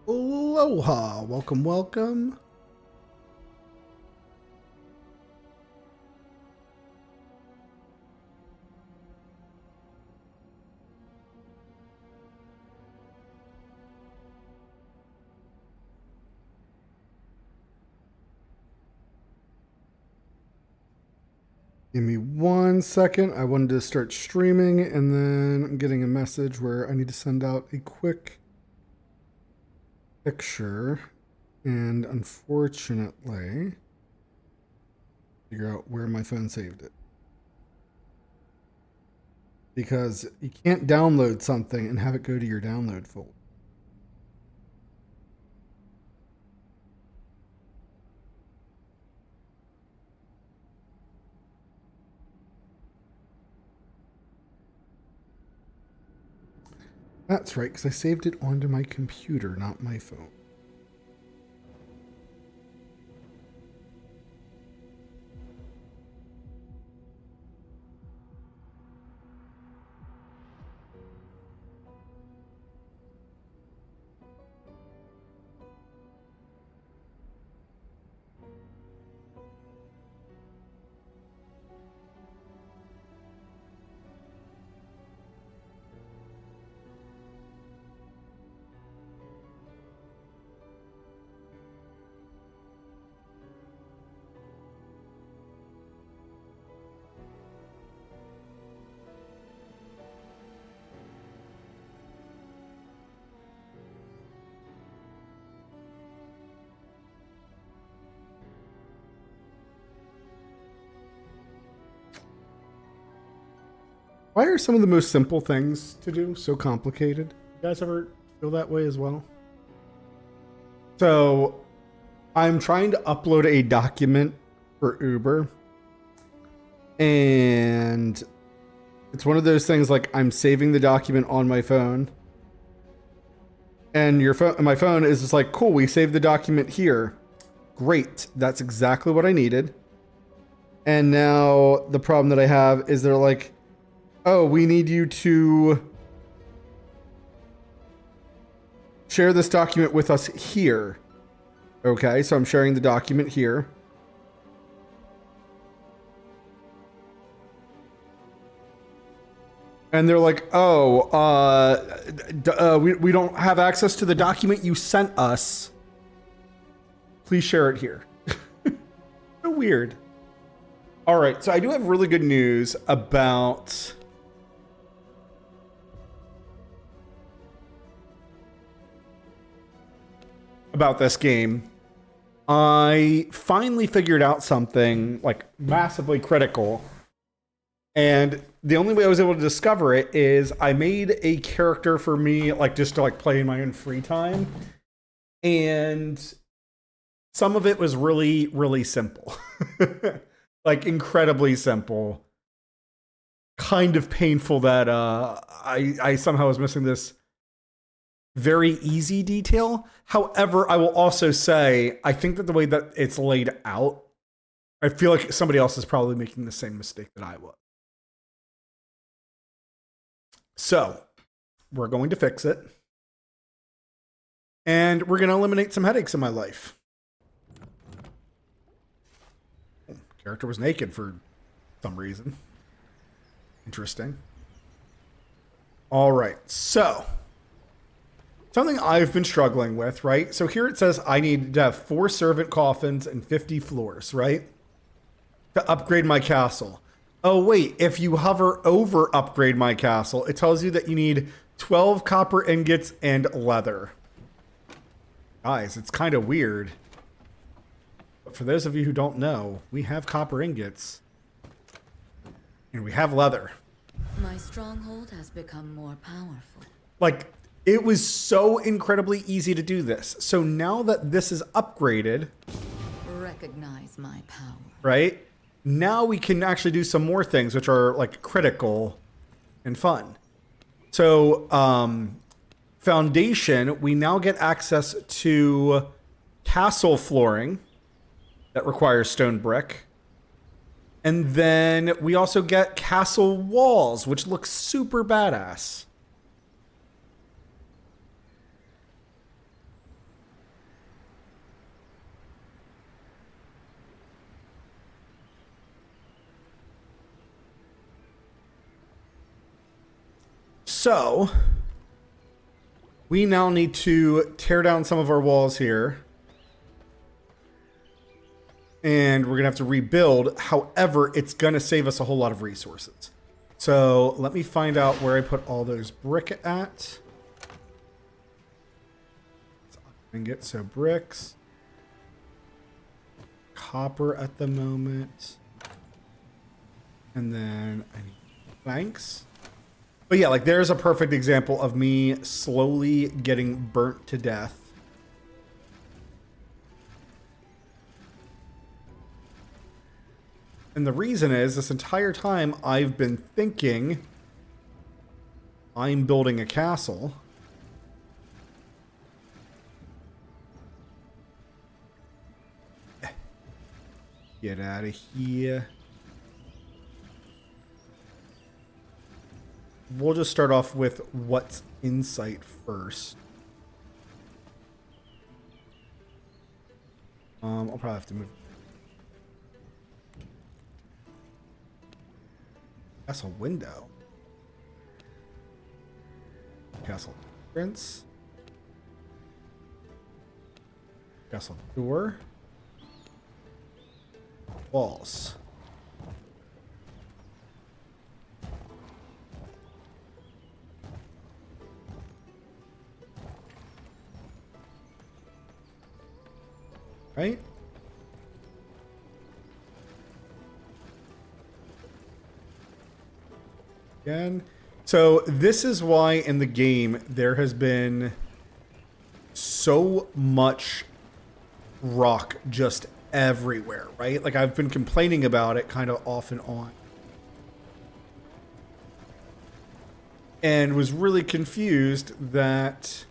Aloha, welcome, welcome. Give me 1 second. I wanted to start streaming and then I'm getting a message where I need to send out a quick picture. And unfortunately, figure out where my phone saved it. Because you can't download something and have it go to your download folder. That's right, because I saved it onto my computer, not my phone. Why are some of the most simple things to do so complicated? You guys ever feel that way as well? So, I'm trying to upload a document for Uber. And it's one of those things like I'm saving the document on my phone. And my phone is just like, cool, we saved the document here. Great. That's exactly what I needed. And now the problem that I have is they're like, oh, we need you to share this document with us here. Okay, so I'm sharing the document here. And they're like, oh, we don't have access to the document you sent us. Please share it here. So weird. All right, so I do have really good news about this game. I finally figured out something like massively critical. And the only way I was able to discover it is I made a character for me, like just to like play in my own free time. And some of it was really, really simple. Like incredibly simple. Kind of painful that I somehow was missing this very easy detail. However, I will also say, I think that the way that it's laid out, I feel like somebody else is probably making the same mistake that I was. So, we're going to fix it. And we're going to eliminate some headaches in my life. Character was naked for some reason. Interesting. All right, so something I've been struggling with, right? So here it says I need to have 4 servant coffins and 50 floors, right? To upgrade my castle. Oh, wait, if you hover over upgrade my castle, it tells you that you need 12 copper ingots and leather. Guys, it's kind of weird. But for those of you who don't know, we have copper ingots. And we have leather. My stronghold has become more powerful. Like, it was so incredibly easy to do this. So now that this is upgraded, Recognize my power. right? Now we can actually do some more things which are like critical and fun. So, foundation, we now get access to castle flooring that requires stone brick. And then we also get castle walls, which looks super badass. So we now need to tear down some of our walls here. And we're going to have to rebuild. However, it's going to save us a whole lot of resources. So let me find out where I put all those brick at. So bricks. Copper at the moment. And then I need planks. But yeah, like there's a perfect example of me slowly getting burnt to death. And the reason is this entire time I've been thinking I'm building a castle. Get out of here. We'll just start off with what's in sight first. I'll probably have to move. Castle window. Castle entrance. Castle door. Walls. Right? Again. So this is why in the game there has been so much rock just everywhere, right? Like I've been complaining about it kind of off and on. And was really confused that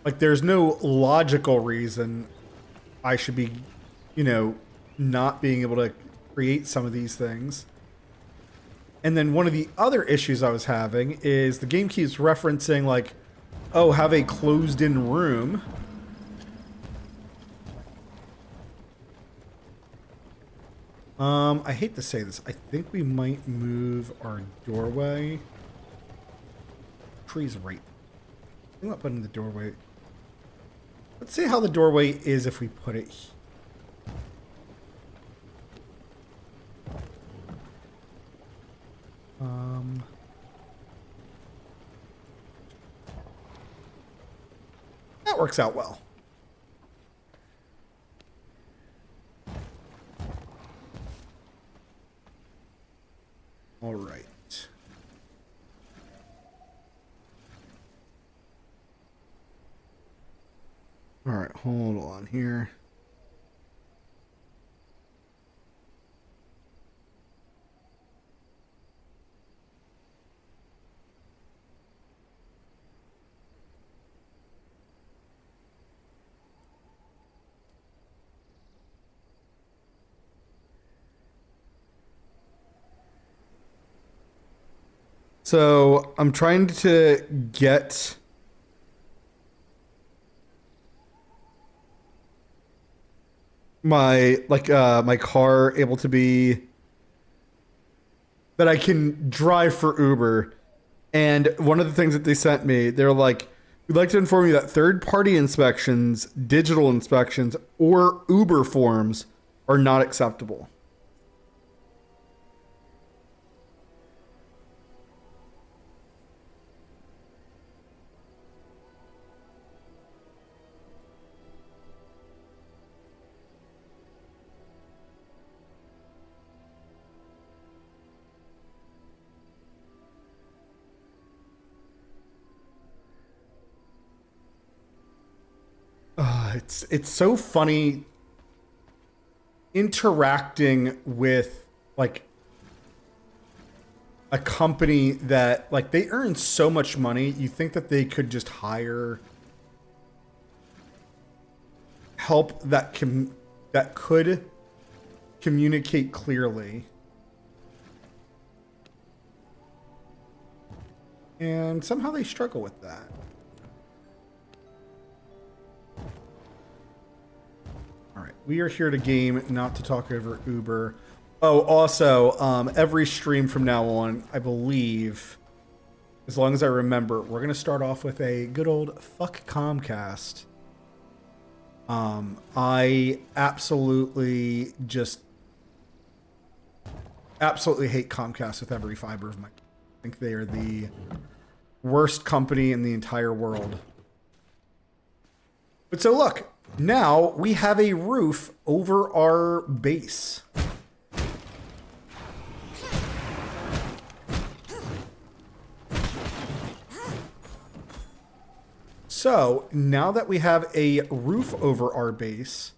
like there's no logical reason I should be, you know, not being able to create some of these things. And then one of the other issues I was having is the game keeps referencing like, oh, have a closed-in room. I hate to say this. I think we might move our doorway. Tree's right. I'm not putting the doorway. Let's see how the doorway is if we put it here. That works out well. All right. All right, hold on here. So I'm trying to get my car able to be that I can drive for Uber. And one of the things that they sent me, they're like, we'd like to inform you that third-party inspections, digital inspections, or Uber forms are not acceptable. It's so funny interacting with like a company that like they earn so much money. You think that they could just hire help that could communicate clearly. And somehow they struggle with that. All right, we are here to game, not to talk over Uber. Oh, also, every stream from now on, I believe, as long as I remember, we're gonna start off with a good old fuck Comcast. I absolutely hate Comcast with every fiber of my. I think they are the worst company in the entire world. But so look, now we have a roof over our base. So now that we have a roof over our base,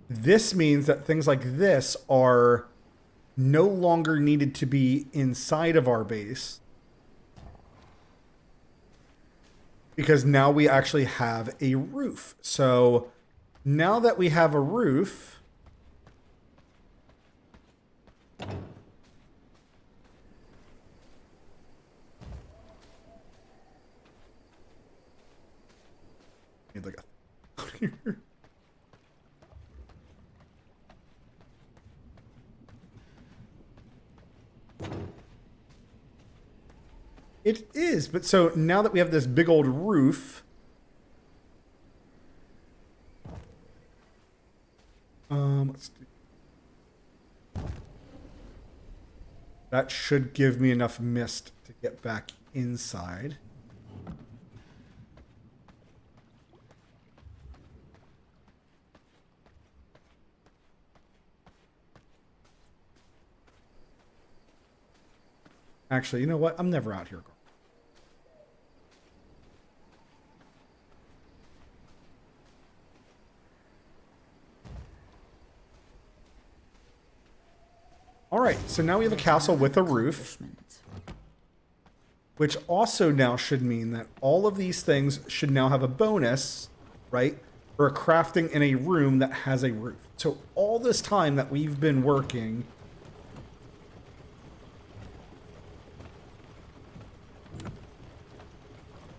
this means that things like this are no longer needed to be inside of our base, because now we actually have a roof. So now that we have a roof, need like a It is, but so now that we have this big old roof, let's do, that should give me enough mist to get back inside. Actually, you know what? I'm never out here. All right, so now we have a castle with a roof, which also now should mean that all of these things should now have a bonus, right, for a crafting in a room that has a roof. So all this time that we've been working,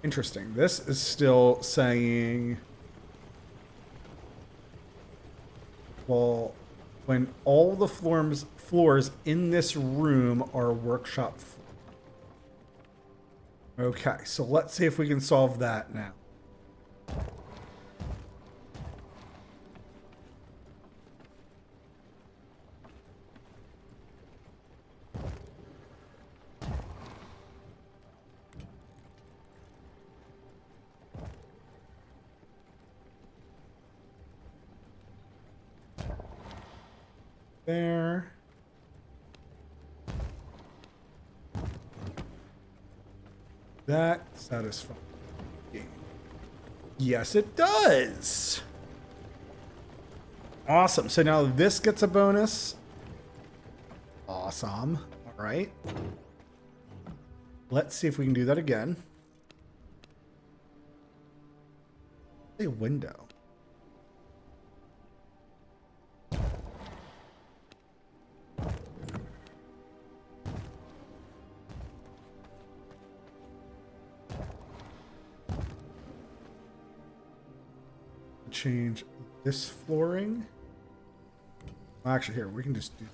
interesting. This is still saying, well, when all the floors in this room are workshop floor. Okay, so let's see if we can solve that now. There. That satisfies the game. Yes, it does. Awesome. So now this gets a bonus. Awesome. All right. Let's see if we can do that again. A window. Change this flooring. Well, actually, here we can just do.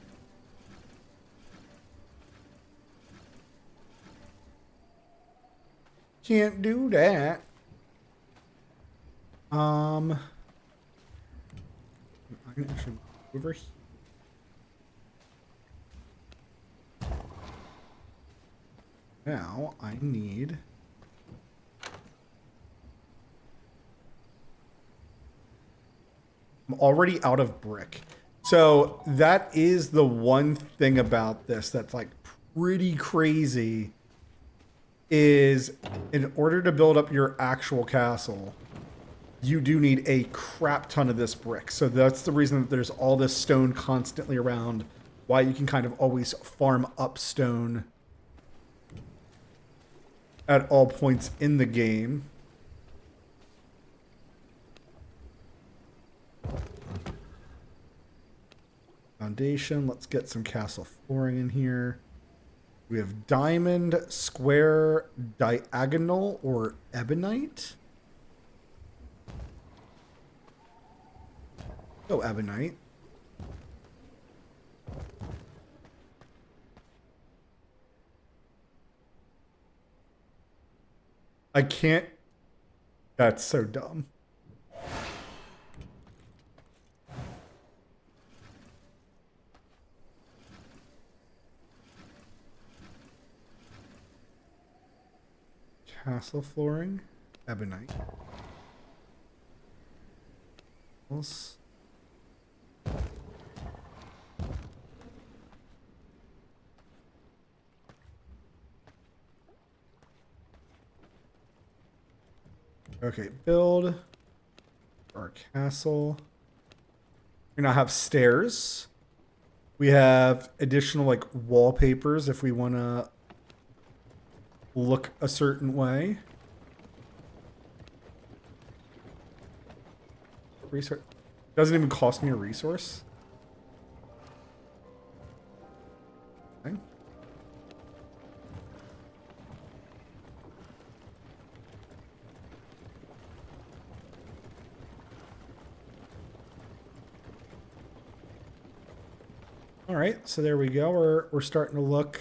Can't do that. I can actually move over here. Now I need. I'm already out of brick. So that is the one thing about this that's like pretty crazy, is in order to build up your actual castle, you do need a crap ton of this brick. So that's the reason that there's all this stone constantly around, why you can kind of always farm up stone at all points in the game. Foundation. Let's get some castle flooring in here. We have diamond, square, diagonal, or ebonite. Go ebonite. I can't. That's so dumb. Castle flooring, ebonite. Else? Okay, build our castle. We now have stairs. We have additional like wallpapers if we want to look a certain way. Resource doesn't even cost me a resource. Okay. All right, so there we go. We're starting to look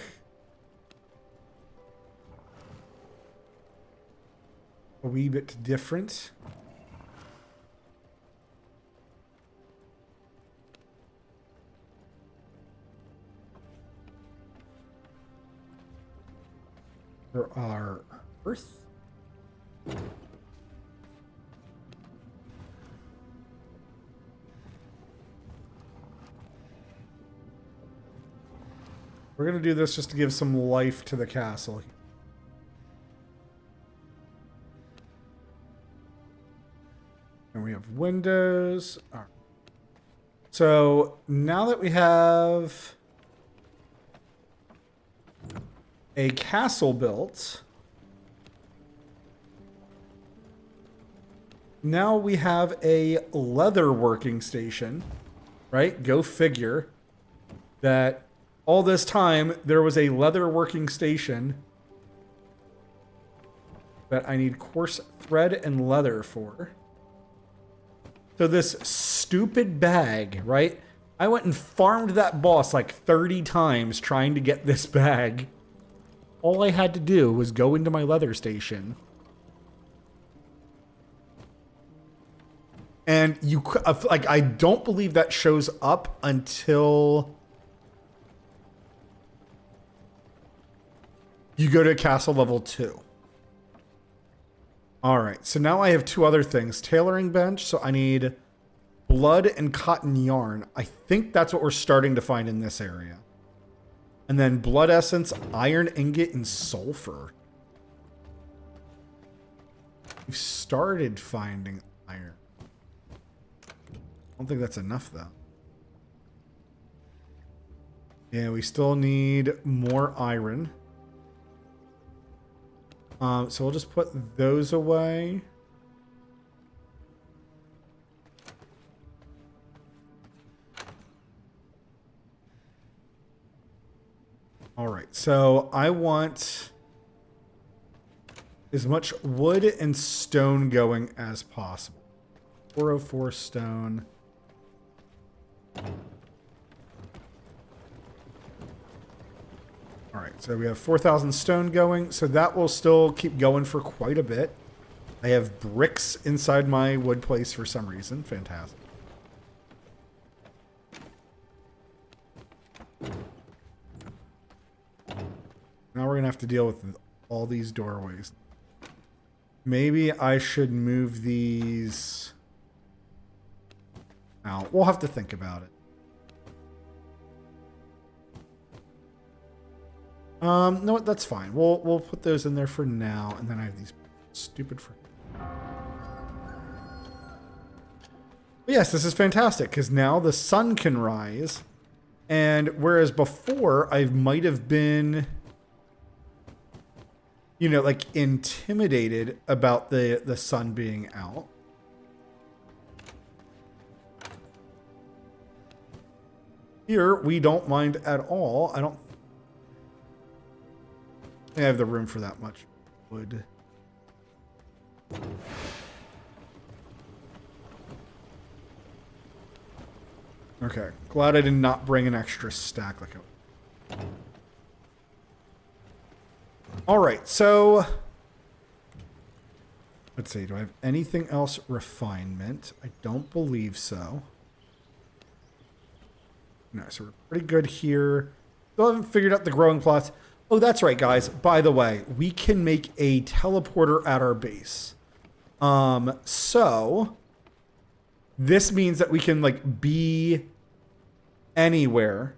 a wee bit different. For our earth. We're going to do this just to give some life to the castle. And we have windows. All right. So now that we have a castle built, now we have a leather working station, right? Go figure that all this time there was a leather working station that I need coarse thread and leather for. So this stupid bag, right? I went and farmed that boss like 30 times trying to get this bag. All I had to do was go into my leather station. And you like, I don't believe that shows up until you go to castle level 2. All right, so now I have two other things. Tailoring bench, so I need blood and cotton yarn. I think that's what we're starting to find in this area. And then blood essence, iron ingot, and sulfur. We've started finding iron. I don't think that's enough, though. Yeah, we still need more iron. So we'll just put those away. All right, so I want as much wood and stone going as possible. 404 stone. All right, so we have 4,000 stone going, so that will still keep going for quite a bit. I have bricks inside my wood place for some reason. Fantastic. Now we're going to have to deal with all these doorways. Maybe I should move these out. We'll have to think about it. No, that's fine. We'll put those in there for now, and then I have these stupid yes, this is fantastic, because now the sun can rise, and whereas before I might have been, you know, like intimidated about the sun being out. Here, we don't mind at all. I don't think I have the room for that much wood. Okay, glad I did not bring an extra stack like I... All right, so Let's see. Do I have anything else refinement? I don't believe so. No, so we're pretty good here. Still haven't figured out the growing plots. Oh, that's right, guys. By the way, we can make a teleporter at our base. So this means that we can like be anywhere,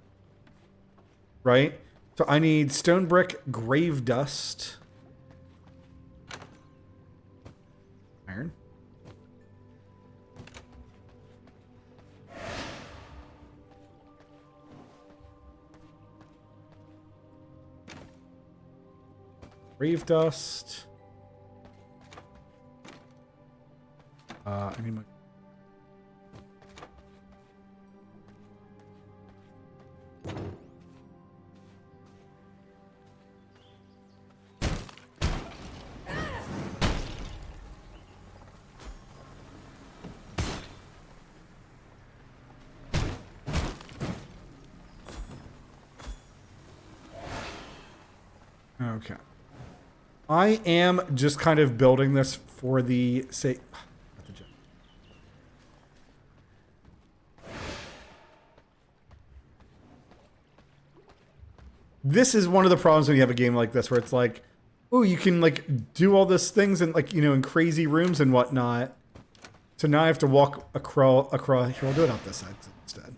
right? So I need stone brick, grave dust, iron. Grave dust. I need my. Okay. I am just kind of building this for the sake. This is one of the problems when you have a game like this, where it's like, oh, you can like do all these things and like, you know, in crazy rooms and whatnot. So now I have to walk across. Here, I'll do it out this side instead.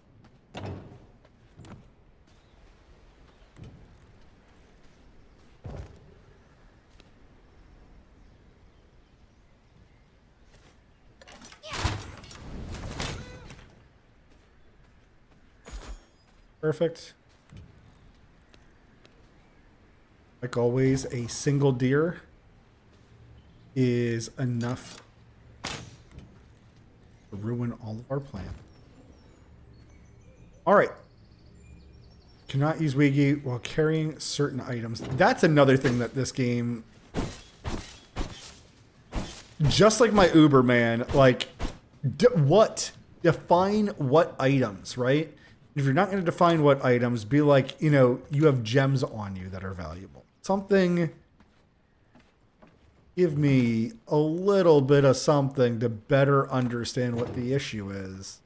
Perfect. Like always, a single deer is enough to ruin all of our plan. All right. Cannot use Wiggy while carrying certain items. That's another thing that this game, just like my Uber, man, like, define what items, right? If you're not going to define what items, be like, you know, you have gems on you that are valuable. Something, give me a little bit of something to better understand what the issue is.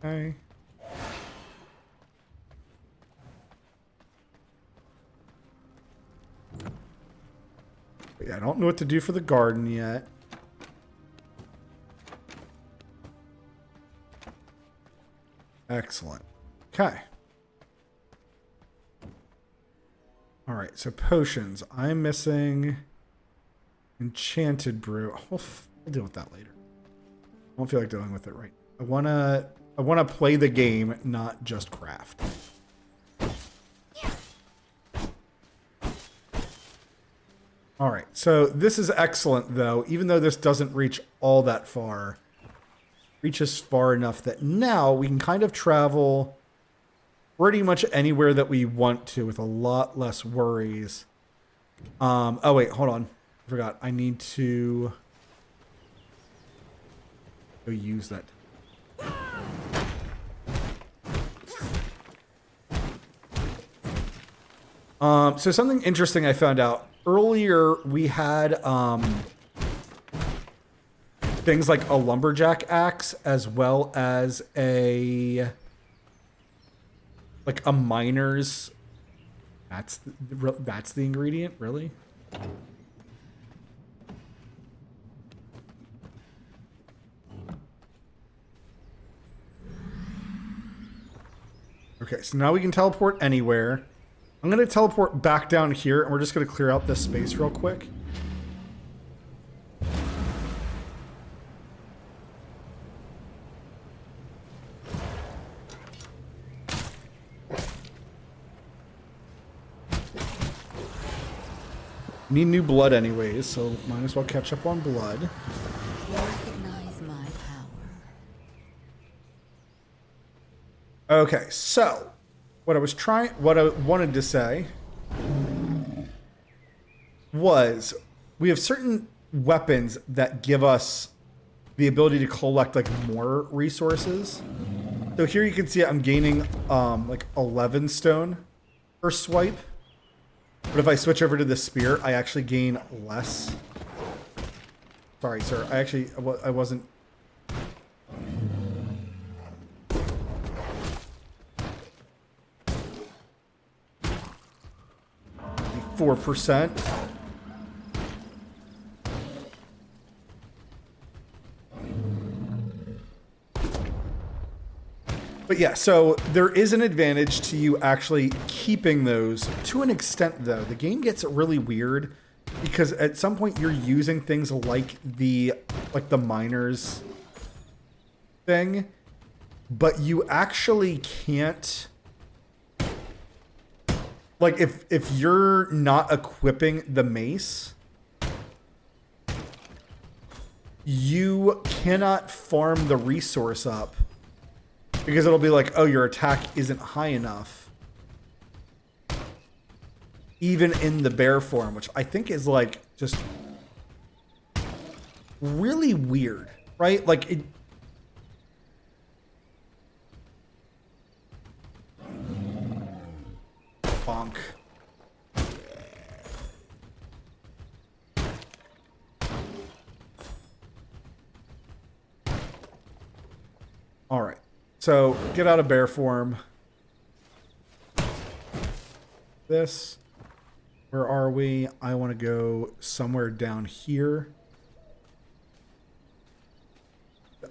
Okay. Yeah, I don't know what to do for the garden yet. Excellent. Okay. All right, so potions. I'm missing enchanted brew. I'll deal with that later. I don't feel like dealing with it right. I wanna play the game, not just craft. All right, so this is excellent though, even though this doesn't reach all that far. Reaches far enough that now we can kind of travel pretty much anywhere that we want to with a lot less worries. Oh wait, hold on. I forgot. I need to go use that. So something interesting I found out. Earlier we had things like a lumberjack axe as well as a miner's. That's the ingredient, really? Okay, so now we can teleport anywhere. I'm going to teleport back down here, and we're just going to clear out this space real quick. Need new blood anyways, so might as well catch up on blood. Recognize my power. Okay, so what I wanted to say was we have certain weapons that give us the ability to collect like more resources. So here you can see I'm gaining like 11 stone per swipe. But if I switch over to the spear, I actually gain less. Sorry, sir. I wasn't. 4%. But yeah, so there is an advantage to you actually keeping those to an extent, though. The game gets really weird because at some point you're using things like the miners thing, but you actually can't. Like if you're not equipping the mace, you cannot farm the resource up. Because it'll be like, oh, your attack isn't high enough. Even in the bear form, which I think is like just really weird, right? Like it. Bonk. All right. So, get out of bear form. This. Where are we? I want to go somewhere down here.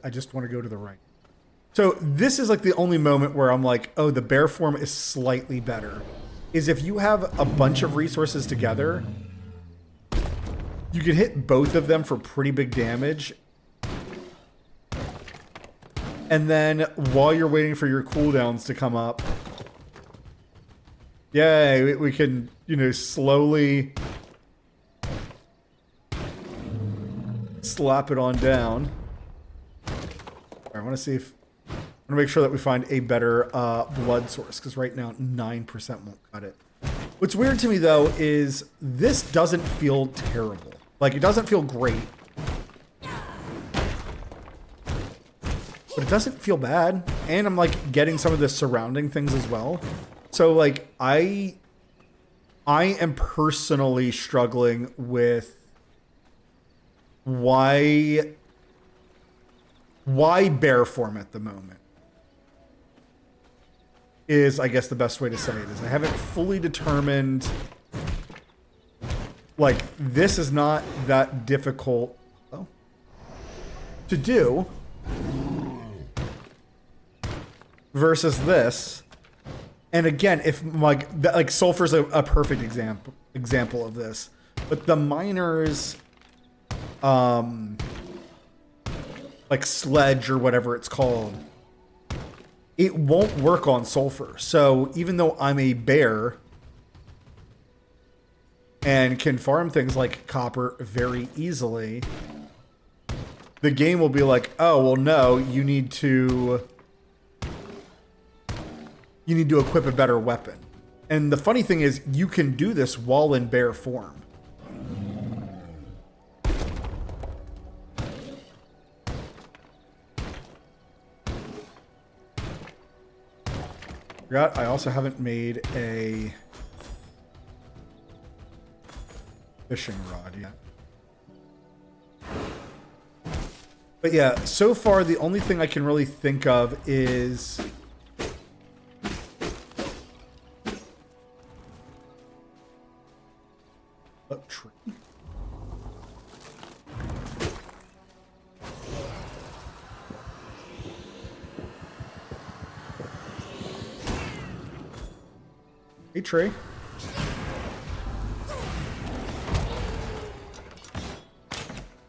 I just want to go to the right. So, this is like the only moment where I'm like, oh, the bear form is slightly better. Is if you have a bunch of resources together, you can hit both of them for pretty big damage. And then while you're waiting for your cooldowns to come up, yay, we can, slowly slap it on down. I want to make sure that we find a better blood source, because right now 9% won't cut it. What's weird to me, though, is this doesn't feel terrible. Like, it doesn't feel great. But it doesn't feel bad. And I'm like getting some of the surrounding things as well. So like I am personally struggling with why bear form at the moment is, I guess, the best way to say it is I haven't fully determined, like, this is not that difficult to do versus this. And again, if like sulfur's a perfect example of this, but the miners, like sledge or whatever it's called, it won't work on sulfur. So even though I'm a bear and can farm things like copper very easily, the game will be like, oh, well, no, you need to equip a better weapon. And the funny thing is, you can do this while in bear form. I also haven't made a fishing rod yet. But yeah, so far the only thing I can really think of is a tree. Hey, tree.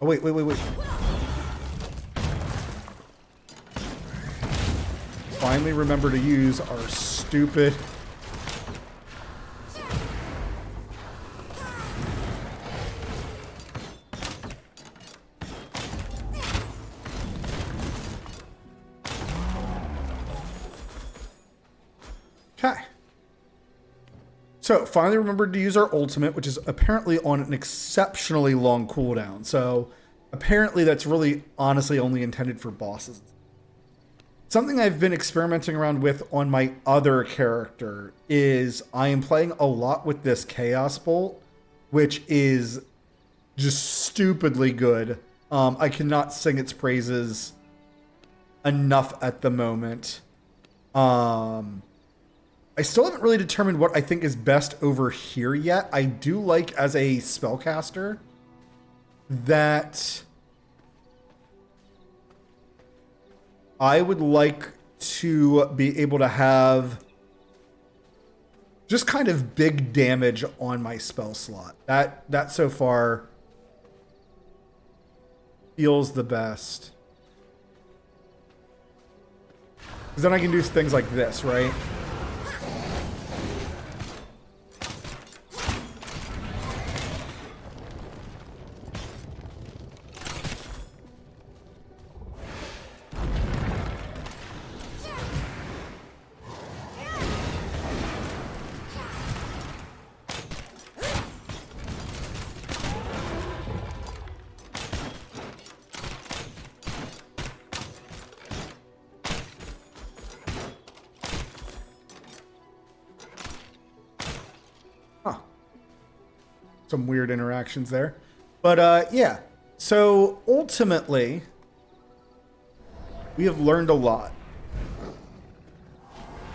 Oh, wait. Finally remember to use our stupid... Okay. So, finally remembered to use our ultimate, which is apparently on an exceptionally long cooldown. So, apparently that's really, honestly, only intended for bosses. Something I've been experimenting around with on my other character is I am playing a lot with this Chaos Bolt, which is just stupidly good. I cannot sing its praises enough at the moment. I still haven't really determined what I think is best over here yet. I do like, as a spellcaster, that I would like to be able to have just kind of big damage on my spell slot. That so far feels the best. Because then I can do things like this, right? Some weird interactions there. But yeah, so ultimately, we have learned a lot.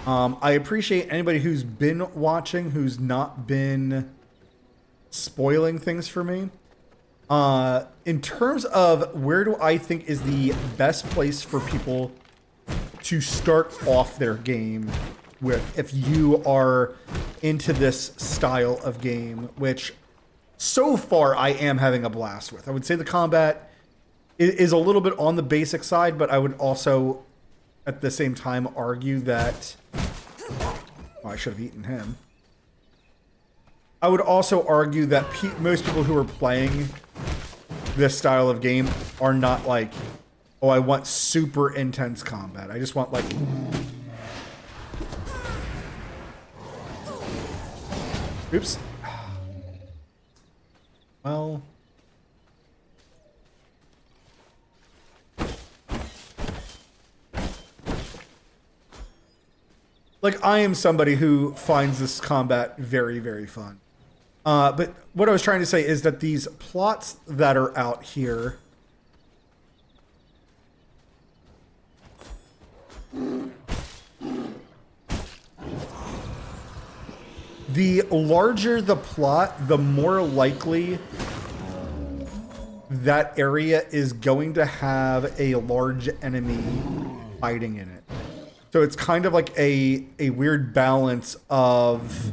I appreciate anybody who's been watching, who's not been spoiling things for me. In terms of where do I think is the best place for people to start off their game with, if you are into this style of game, which so far I am having a blast with. I would say the combat is a little bit on the basic side, but I would also at the same time argue that, well, I should have eaten him. I would also argue that most people who are playing this style of game are not like, oh, I want super intense combat. I just want like... Oops. Well... Like, I am somebody who finds this combat very, very fun. But what I was trying to say is that these plots that are out here... The larger the plot, the more likely that area is going to have a large enemy hiding in it. So it's kind of like a weird balance of,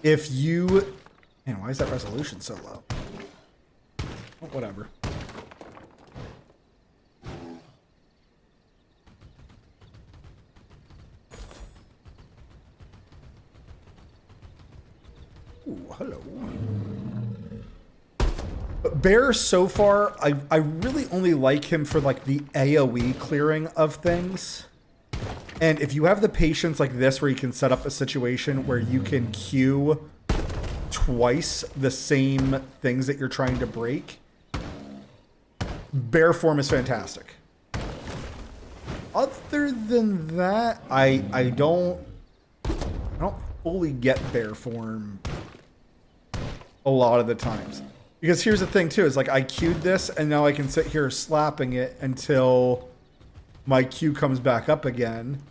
if you... Man, why is that resolution so low? Oh, whatever. Ooh, hello. Bear, so far, I really only like him for like the AoE clearing of things. And if you have the patience like this, where you can set up a situation where you can queue twice the same things that you're trying to break, bear form is fantastic. Other than that, I don't fully get bear form a lot of the times. Because here's the thing too, is like I queued this and now I can sit here slapping it until my queue comes back up again.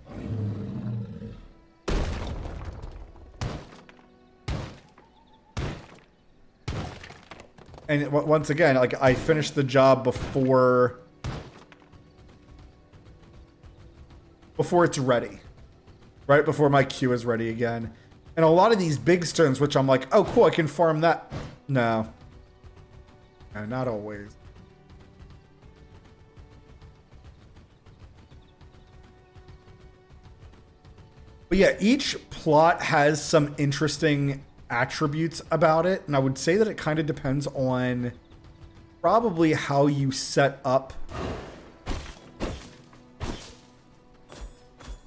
And once again, like I finished the job before it's ready. Right before my queue is ready again. And a lot of these big stones, which I'm like, oh cool, I can farm that. No. No, not always. But yeah, each plot has some interesting attributes about it, and I would say that it kind of depends on probably how you set up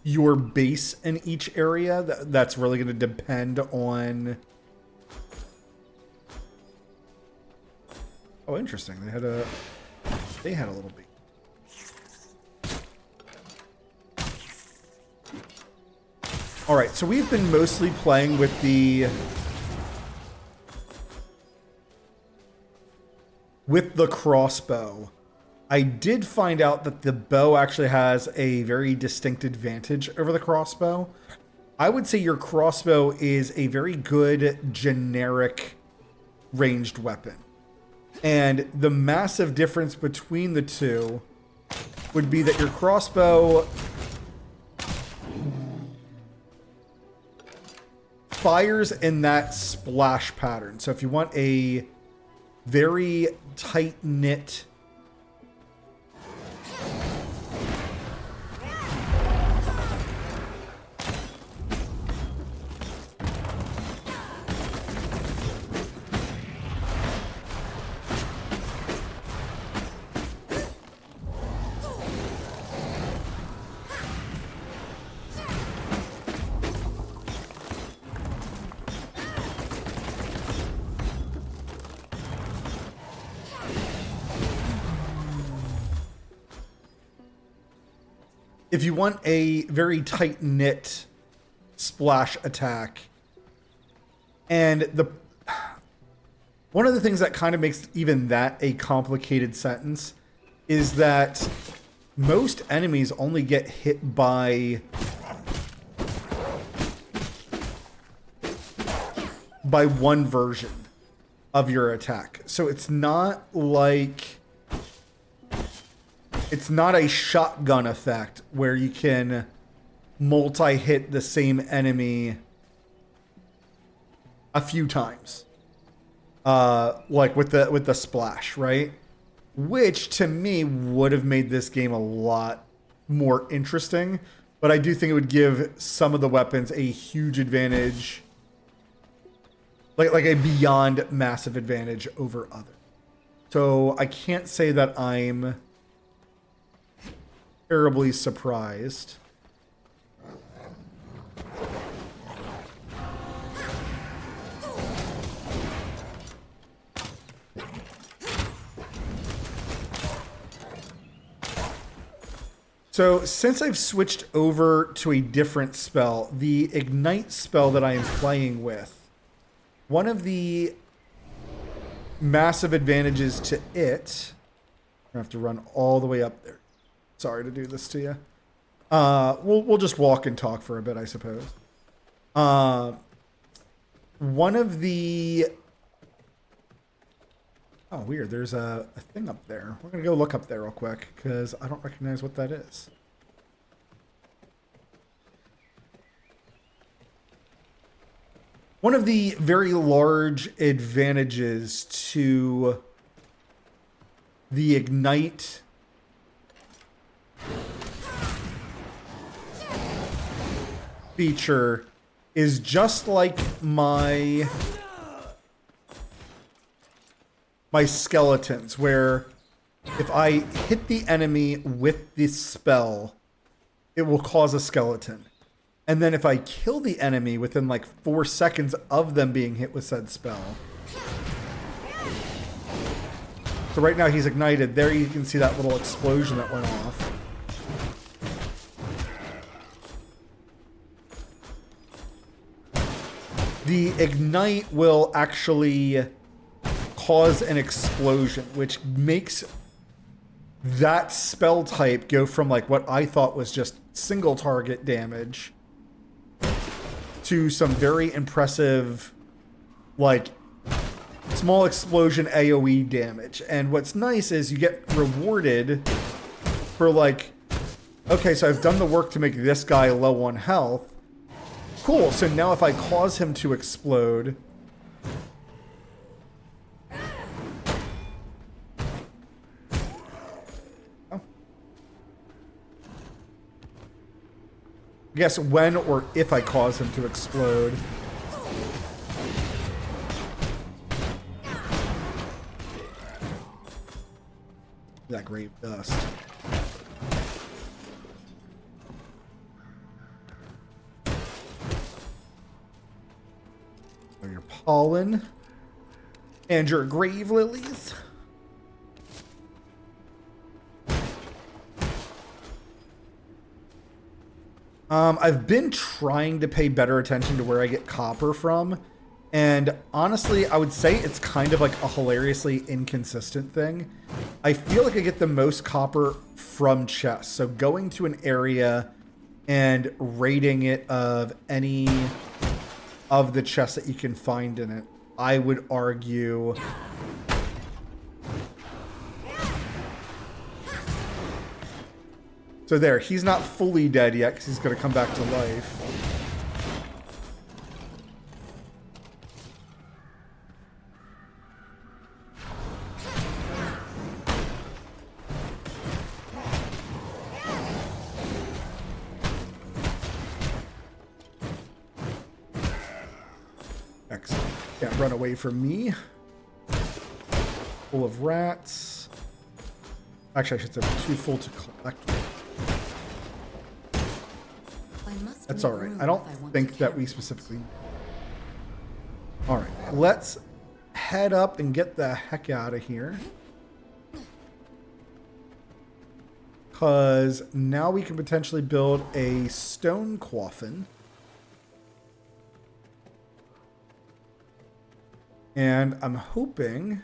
your base in each area. That's really going to depend on... Oh, interesting. They had a little beat. All right, so we've been mostly playing with the crossbow. I did find out that the bow actually has a very distinct advantage over the crossbow. I would say your crossbow is a very good generic ranged weapon. And the massive difference between the two would be that your crossbow fires in that splash pattern. So if you want a very tight-knit if you want a very tight-knit splash attack, and one of the things that kind of makes even that a complicated sentence is that most enemies only get hit by one version of your attack. So it's not like it's not a shotgun effect where you can multi-hit the same enemy a few times. Like with the splash, right? Which to me would have made this game a lot more interesting, but I do think it would give some of the weapons a huge advantage. Like a beyond massive advantage over others. So I can't say that I'm terribly surprised. So since I've switched over to a different spell, the Ignite spell that I am playing with, one of the massive advantages to it, I have to run all the way up there. Sorry to do this to you. We'll just walk and talk for a bit, I suppose. One of the... Oh, weird. There's a thing up there. We're going to go look up there real quick, because I don't recognize what that is. One of the very large advantages to the Ignite feature is just like my skeletons, where if I hit the enemy with this spell, it will cause a skeleton. And then if I kill the enemy within like 4 seconds of them being hit with said spell. So right now he's ignited. There you can see that little explosion that went off. The Ignite will actually cause an explosion, which makes that spell type go from like what I thought was just single target damage to some very impressive, like, small explosion AoE damage. And what's nice is you get rewarded for like, okay, so I've done the work to make this guy low on health. Cool, so now if I cause him to explode, I guess when or if I cause him to explode. That grave dust. So your pollen and your grave lilies. I've been trying to pay better attention to where I get copper from. And honestly, I would say it's kind of like a hilariously inconsistent thing. I feel like I get the most copper from chests. So going to an area and raiding it of any of the chests that you can find in it, I would argue... So there, he's not fully dead yet because he's going to come back to life. Excellent. Can't run away from me. Full of rats. Actually, I should say too full to collect. That's all right. I don't think that we specifically... All right. Let's head up and get the heck out of here. Because now we can potentially build a stone coffin. And I'm hoping...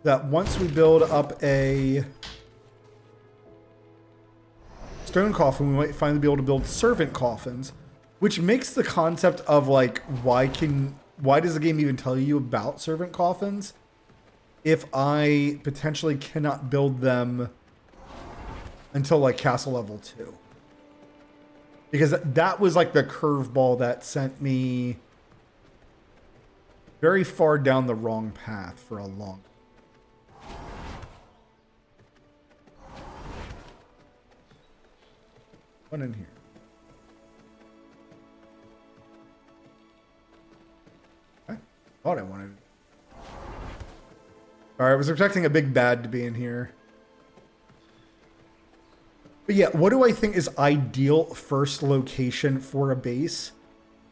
that once we build up a stone coffin, we might finally be able to build servant coffins, which makes the concept of like, why does the game even tell you about servant coffins if I potentially cannot build them until like castle level 2? Because that was like the curveball that sent me very far down the wrong path for a long time. One in here. I thought I wanted it. Alright, I was expecting a big bad to be in here. But yeah, what do I think is ideal first location for a base?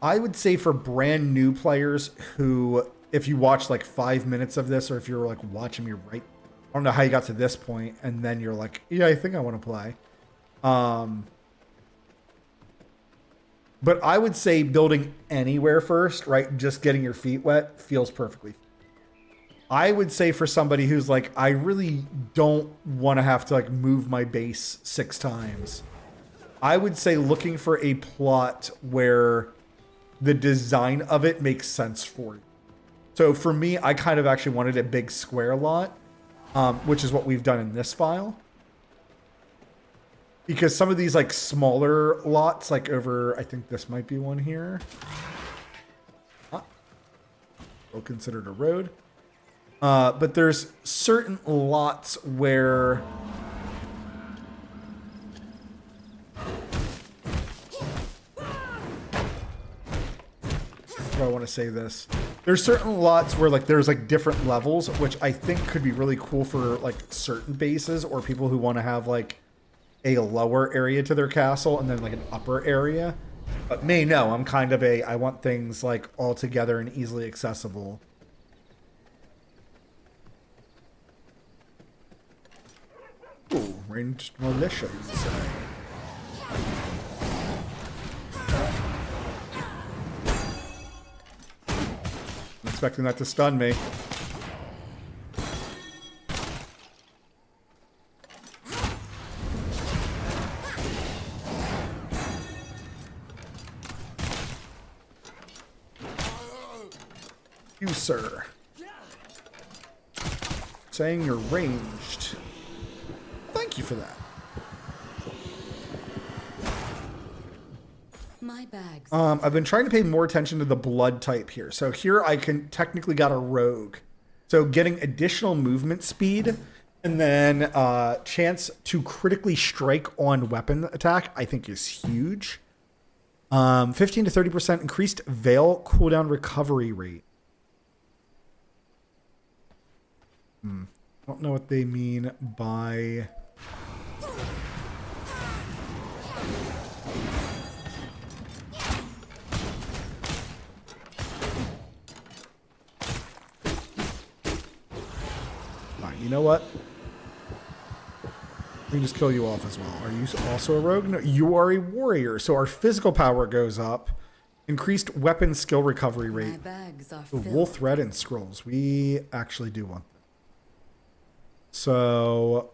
I would say for brand new players who, if you watch like 5 minutes of this, or if you're like watching me right, I don't know how you got to this point, and then you're like, yeah, I think I want to play. But I would say building anywhere first, right? Just getting your feet wet feels perfectly. I would say for somebody who's like, I really don't want to have to like move my base 6 times. I would say looking for a plot where the design of it makes sense for you. So for me, I kind of actually wanted a big square lot, which is what we've done in this file. Because some of these like smaller lots, like over, I think this might be one here. Still considered a road. But there's certain lots where... How do I want to say this? There's certain lots where like there's like different levels, which I think could be really cool for like certain bases or people who want to have like a lower area to their castle and then like an upper area. But me, no, I'm kind of I want things like all together and easily accessible. Ooh, ranged militias. I'm expecting that to stun me. You, sir. Saying you're ranged. Thank you for that. My bags. I've been trying to pay more attention to the blood type here. So here I can technically got a rogue. So getting additional movement speed and then chance to critically strike on weapon attack, I think is huge. 15 to 30% increased Veil cooldown recovery rate. I don't know what they mean by... You know what? We can just kill you off as well. Are you also a rogue? No, you are a warrior. So our physical power goes up. Increased weapon skill recovery My rate. bags are Ooh, filled. wool thread and scrolls. We actually do want that. So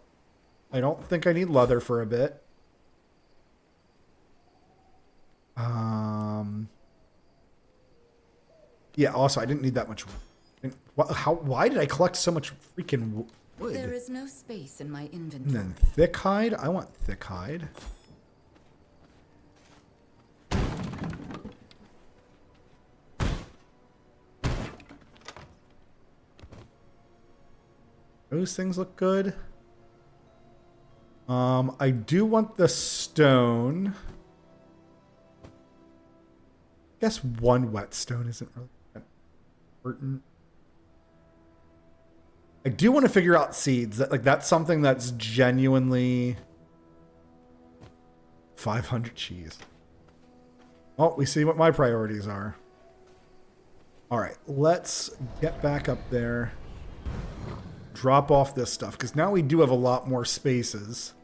I don't think I need leather for a bit. Yeah, also I didn't need that much wood. Why did I collect so much freaking wood? There is no space in my And inventory. then thick hide? I want thick hide. Those things look good. I do want the stone. I guess one whetstone isn't really that important. I do want to figure out seeds. That's something that's genuinely 500 cheese. Well, we see what my priorities are. All right, let's get back up there. Drop off this stuff, because now we do have a lot more spaces.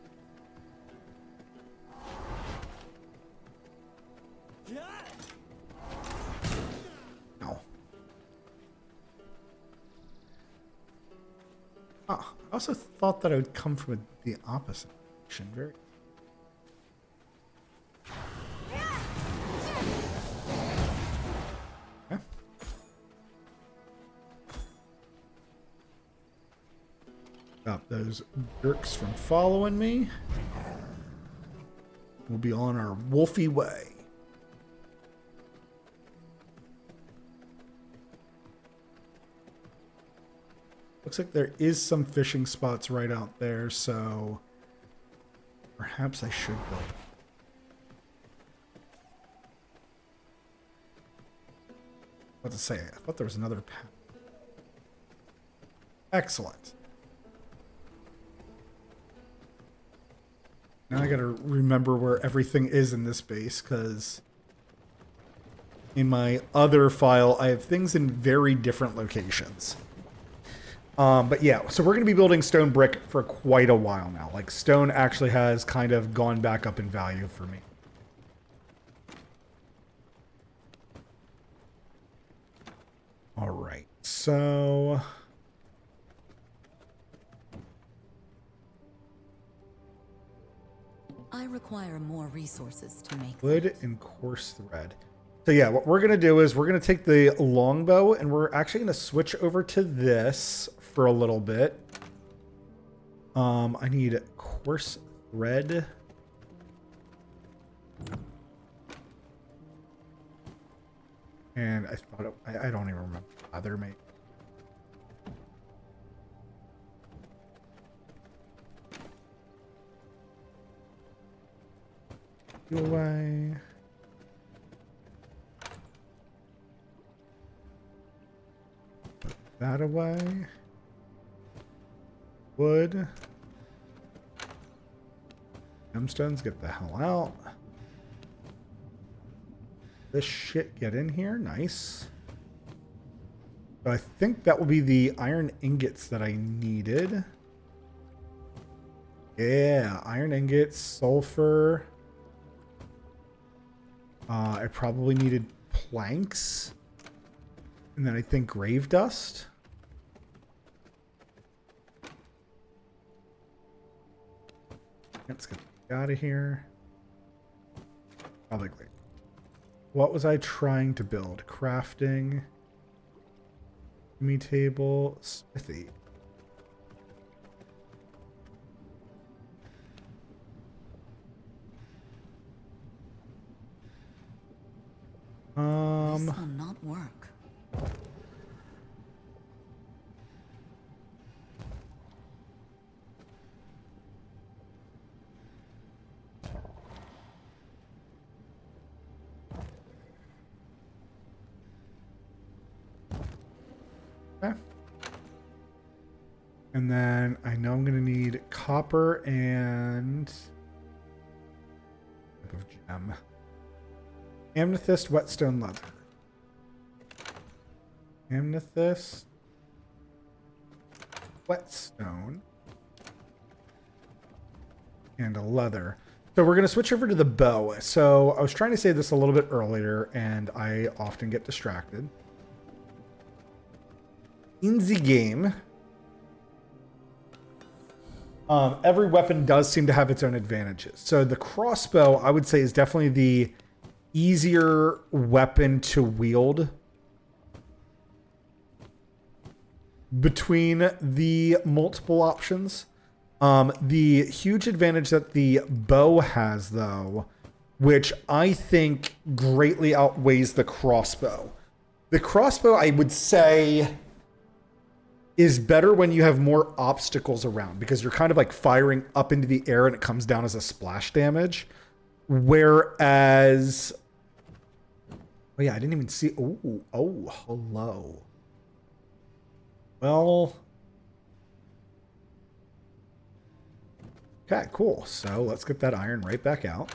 Ow. Oh, I also thought that I would come from the opposite direction. Very. Okay. Stop those jerks from following me. We'll be on our wolfy way. Looks like there is some fishing spots right out there, so perhaps I should build. What to say? I thought there was another path. Excellent. Now I gotta remember where everything is in this base, because in my other file, I have things in very different locations. But yeah, so we're going to be building stone brick for quite a while now. Like, stone actually has kind of gone back up in value for me. All right, so I require more resources to make wood and coarse thread. So yeah, what we're going to do is we're going to take the longbow and we're actually going to switch over to this for a little bit. I need coarse thread. And I thought I don't even remember other mate. Away. Put that away. Wood. Gemstones, get the hell out. This shit get in here. Nice. So I think that will be the iron ingots that I needed. Yeah, iron ingots, sulfur. I probably needed planks. And then I think grave dust. Let's get out of here. Probably great. What was I trying to build? Crafting. Me table. Smithy. this will not work. Okay. And then I know I'm going to need copper and type of gem. Amethyst, whetstone, leather. Amethyst. whetstone, and a leather. So we're going to switch over to the bow. So I was trying to say this a little bit earlier, and I often get distracted. In the game, every weapon does seem to have its own advantages. So the crossbow, I would say, is definitely the easier weapon to wield between the multiple options. The huge advantage that the bow has, though, which I think greatly outweighs the crossbow. The crossbow, I would say, is better when you have more obstacles around, because you're kind of like firing up into the air and it comes down as a splash damage. Whereas, oh yeah, I didn't even see. Oh, hello. Well, okay, cool. So let's get that iron right back out.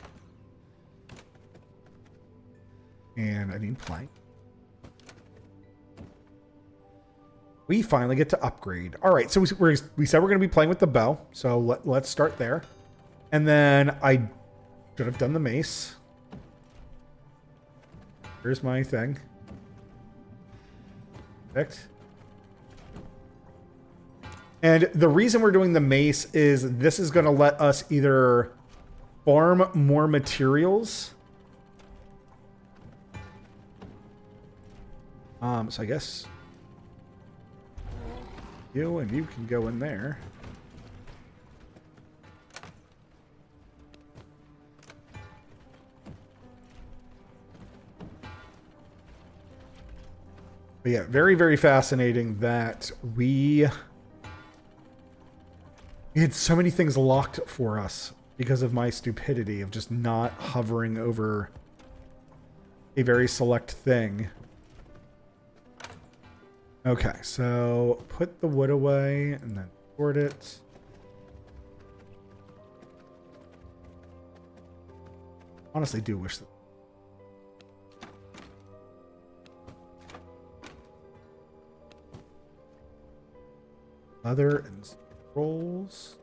And I need plank. We finally get to upgrade. All right, so we said we're going to be playing with the bow. So let's start there. And then I should have done the mace. Here's my thing. Perfect. And the reason we're doing the mace is this is going to let us either farm more materials. So I guess you and you can go in there. But yeah, very, very fascinating that we had so many things locked for us because of my stupidity of just not hovering over a very select thing. Okay, so put the wood away and then sort it. Honestly, do wish that. Leather and scrolls.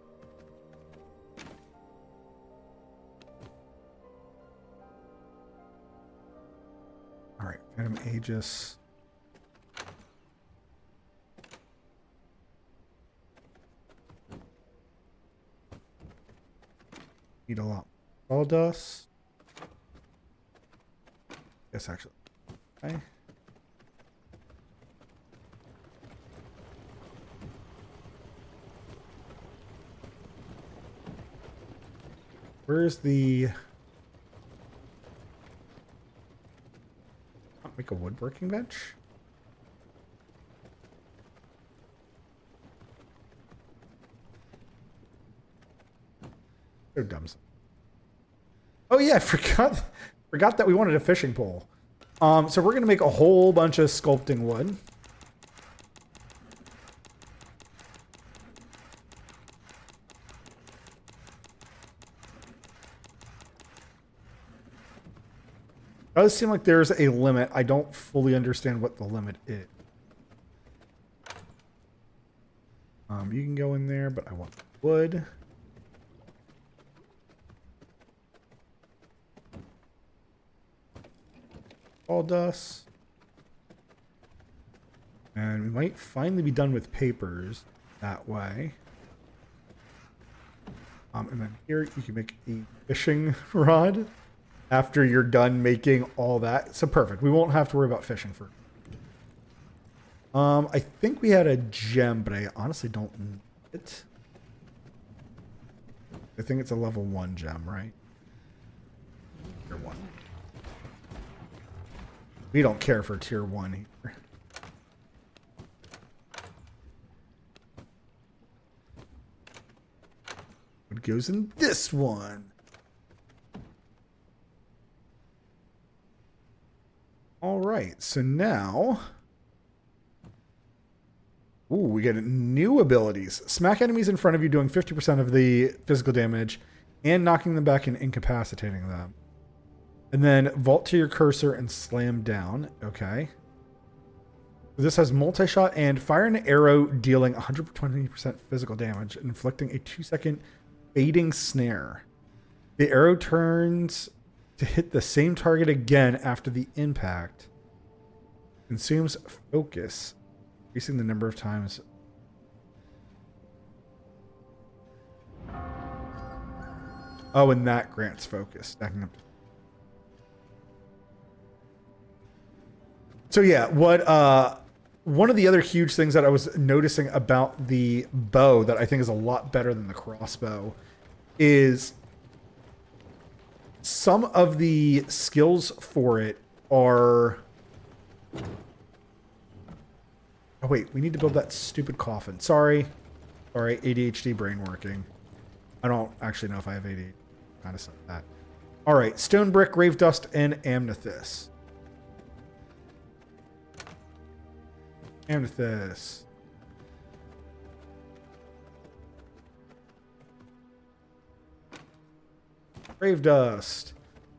All right, Phantom Aegis. Need a lot. Sawdust. Yes, actually. Okay. Where's the... Make a woodworking bench? So dumb. Oh yeah, I forgot that we wanted a fishing pole. So we're gonna make a whole bunch of sculpting wood. It does seem like there's a limit. I don't fully understand what the limit is. You can go in there, but I want wood. All dust. And we might finally be done with papers that way. And then here you can make a fishing rod after you're done making all that. So perfect. We won't have to worry about fishing for. I think we had a gem, but I honestly don't need it. I think it's a level 1 gem, right? Tier 1. We don't care for tier 1 here. What goes in this one? All right, so now... Ooh, we get new abilities. Smack enemies in front of you, doing 50% of the physical damage, and knocking them back and incapacitating them. And then vault to your cursor and slam down. Okay. This has multi-shot and fire an arrow dealing 120% physical damage, inflicting a 2-second fading snare. The arrow turns to hit the same target again after the impact. Consumes focus, increasing the number of times. Oh, and that grants focus. Stacking up. So yeah, one of the other huge things that I was noticing about the bow that I think is a lot better than the crossbow is some of the skills for it are... Oh wait, we need to build that stupid coffin. Sorry, ADHD brain working. I don't actually know if I have ADHD. Kind of that. All right, stone brick, grave dust, and amethyst. Amethyst. Grave dust.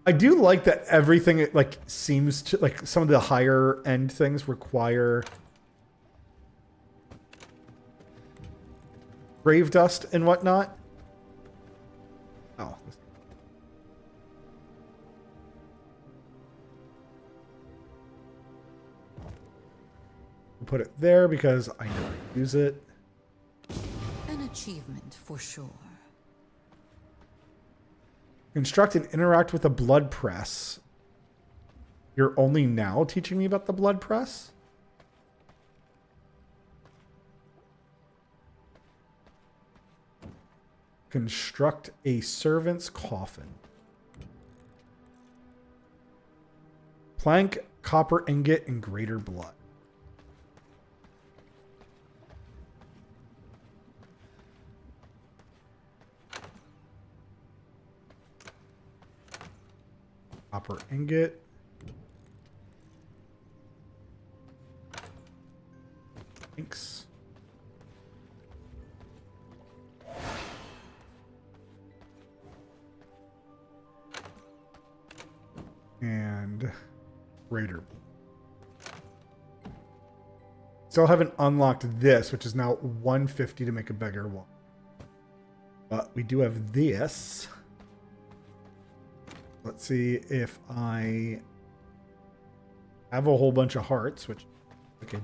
I do like that everything like seems to like some of the higher end things require grave dust and whatnot. Oh. We'll put it there because I never use it. An achievement for sure. Construct and interact with a blood press. You're only now teaching me about the blood press? Construct a servant's coffin. Plank, copper ingot, and greater blood. Copper ingot. Thanks. And greater. Still haven't unlocked this, which is now 150 to make a bigger one. But we do have this. Let's see if I have a whole bunch of hearts, which, okay.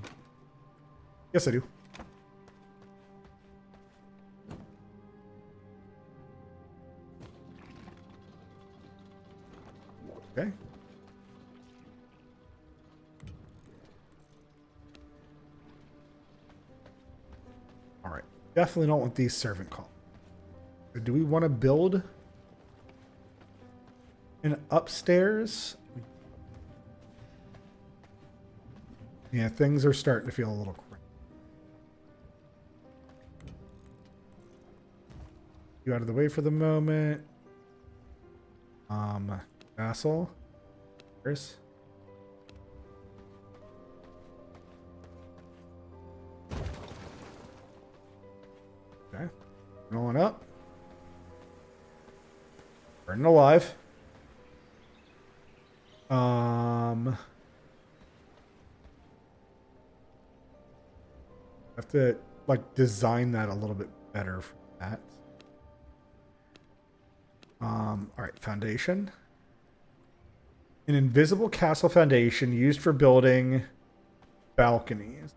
Yes, I do. Okay. All right. Definitely don't want these servant calls. Do we want to build an upstairs? Yeah, things are starting to feel a little crazy. You out of the way for the moment. Vassal. Chris. Okay. Rolling up. Burning alive. Have to like design that a little bit better for that. All right, foundation. An invisible castle foundation used for building balconies.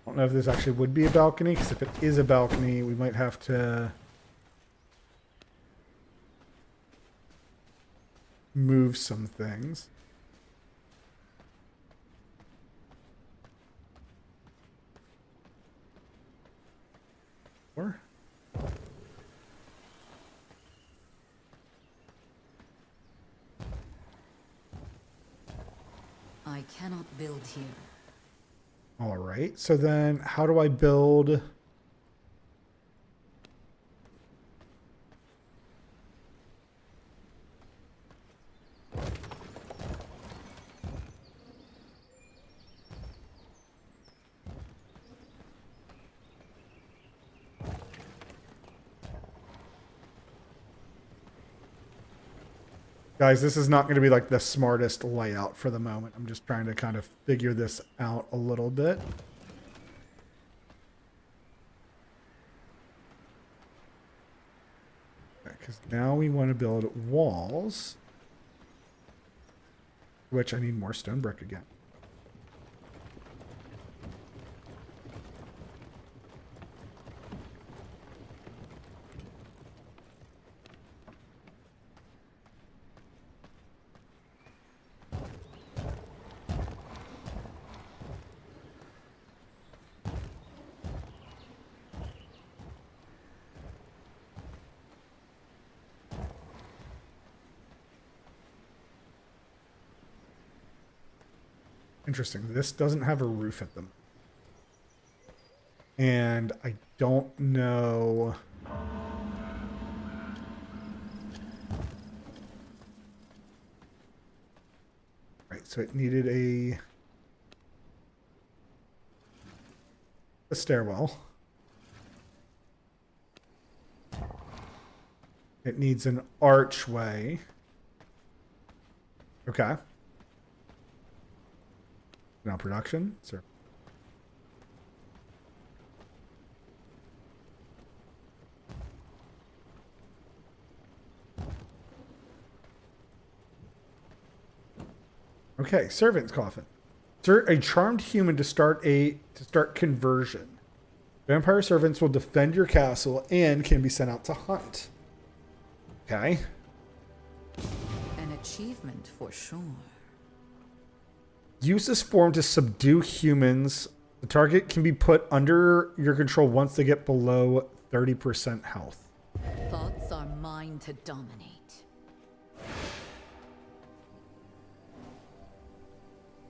I don't know if this actually would be a balcony, because if it is a balcony, we might have to move some things. Or I cannot build here. All right. So then how do I build? Guys, this is not going to be like the smartest layout for the moment. I'm just trying to kind of figure this out a little bit. Because now we want to build walls, which I need more stone brick again. Interesting. This doesn't have a roof at them. And I don't know. Right, so it needed a stairwell. It needs an archway. Okay. Now production, sir. Okay, servant's coffin. Insert a charmed human to start conversion. Vampire servants will defend your castle and can be sent out to hunt. Okay. An achievement for sure. Use this form to subdue humans. The target can be put under your control once they get below 30% health. Thoughts are mine to dominate.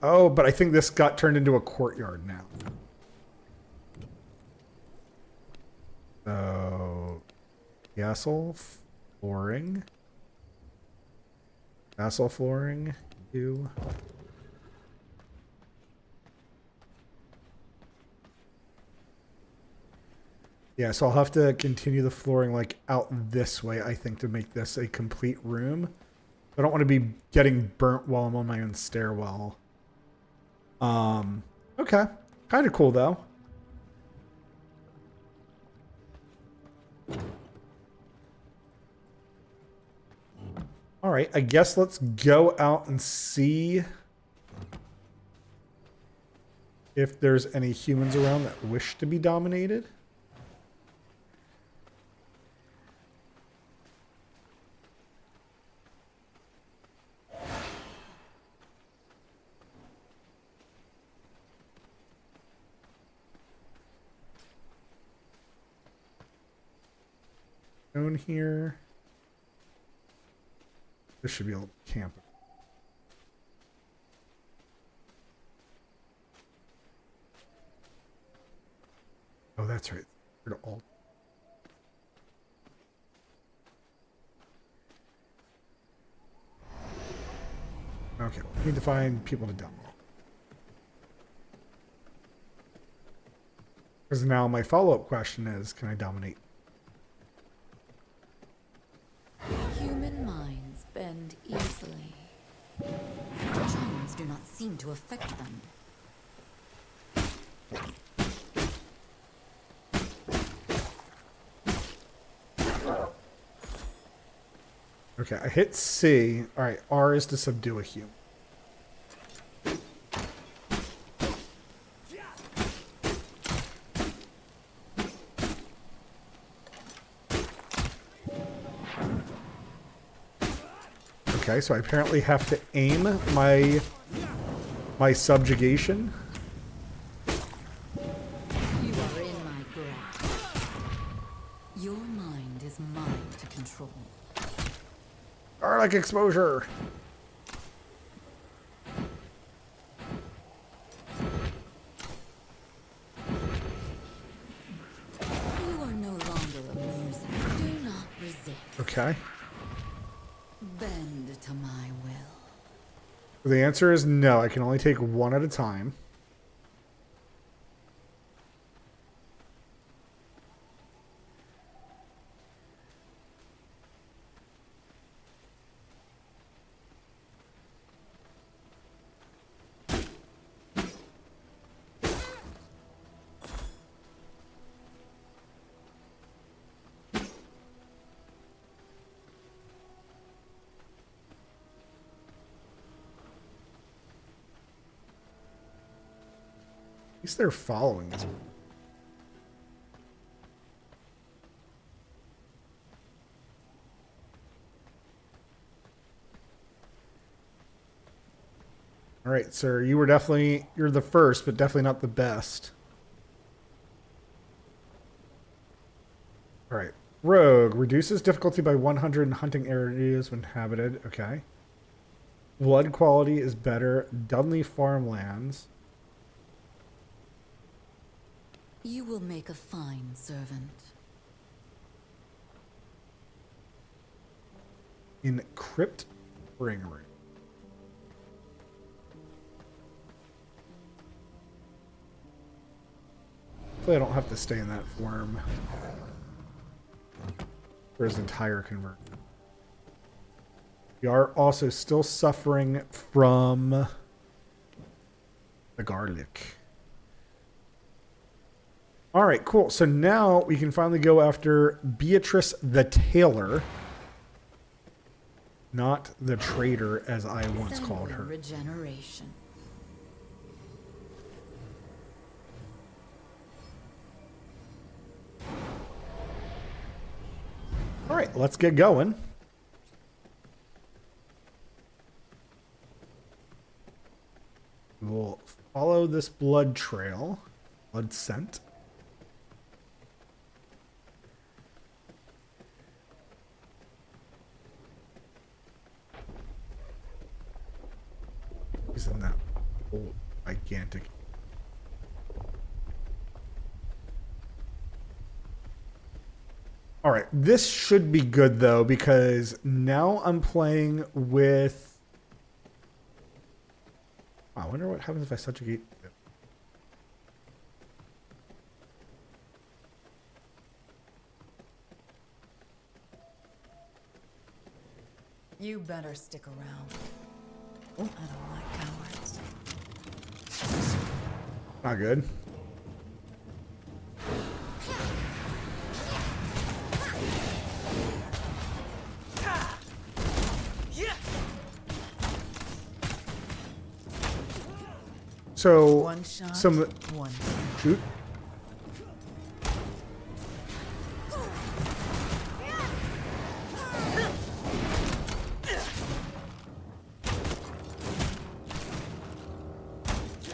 Oh, but I think this got turned into a courtyard now. So, castle flooring. Castle flooring. You. Yeah, so I'll have to continue the flooring like out this way, I think, to make this a complete room. I don't want to be getting burnt while I'm on my own stairwell. Okay. Kind of cool, though. All right, I guess let's go out and see if there's any humans around that wish to be dominated. Down here. This should be able to camp. Oh, that's right. All. Okay, we need to find people to dump. Because now my follow-up question is, can I dominate? Human minds bend easily. Charms do not seem to affect them. Okay, I hit C. All right, R is to subdue a human. Okay, so I apparently have to aim my subjugation. You are in my grasp. Your mind is mine to control. Garlic exposure. Okay. Bend to my will. The answer is no. I can only take one at a time. At least they're following us. All right, sir. You're the first, but definitely not the best. All right. Rogue reduces difficulty by 100 in hunting areas when inhabited. Okay. Blood quality is better. Dunley farmlands. You will make a fine servant. In Crypt Ring Room. Hopefully I don't have to stay in that form for his entire conversion. We are also still suffering from the garlic. All right, cool. So now we can finally go after Beatrice the Tailor. Not the traitor, as I once called her. Regeneration. All right, let's get going. We'll follow this blood trail, blood scent. Isn't that old, gigantic? All right, this should be good though, because now I'm playing with. I wonder what happens if I subjugate. You better stick around. I don't like cowards. Not good. So One shot, some one. shoot.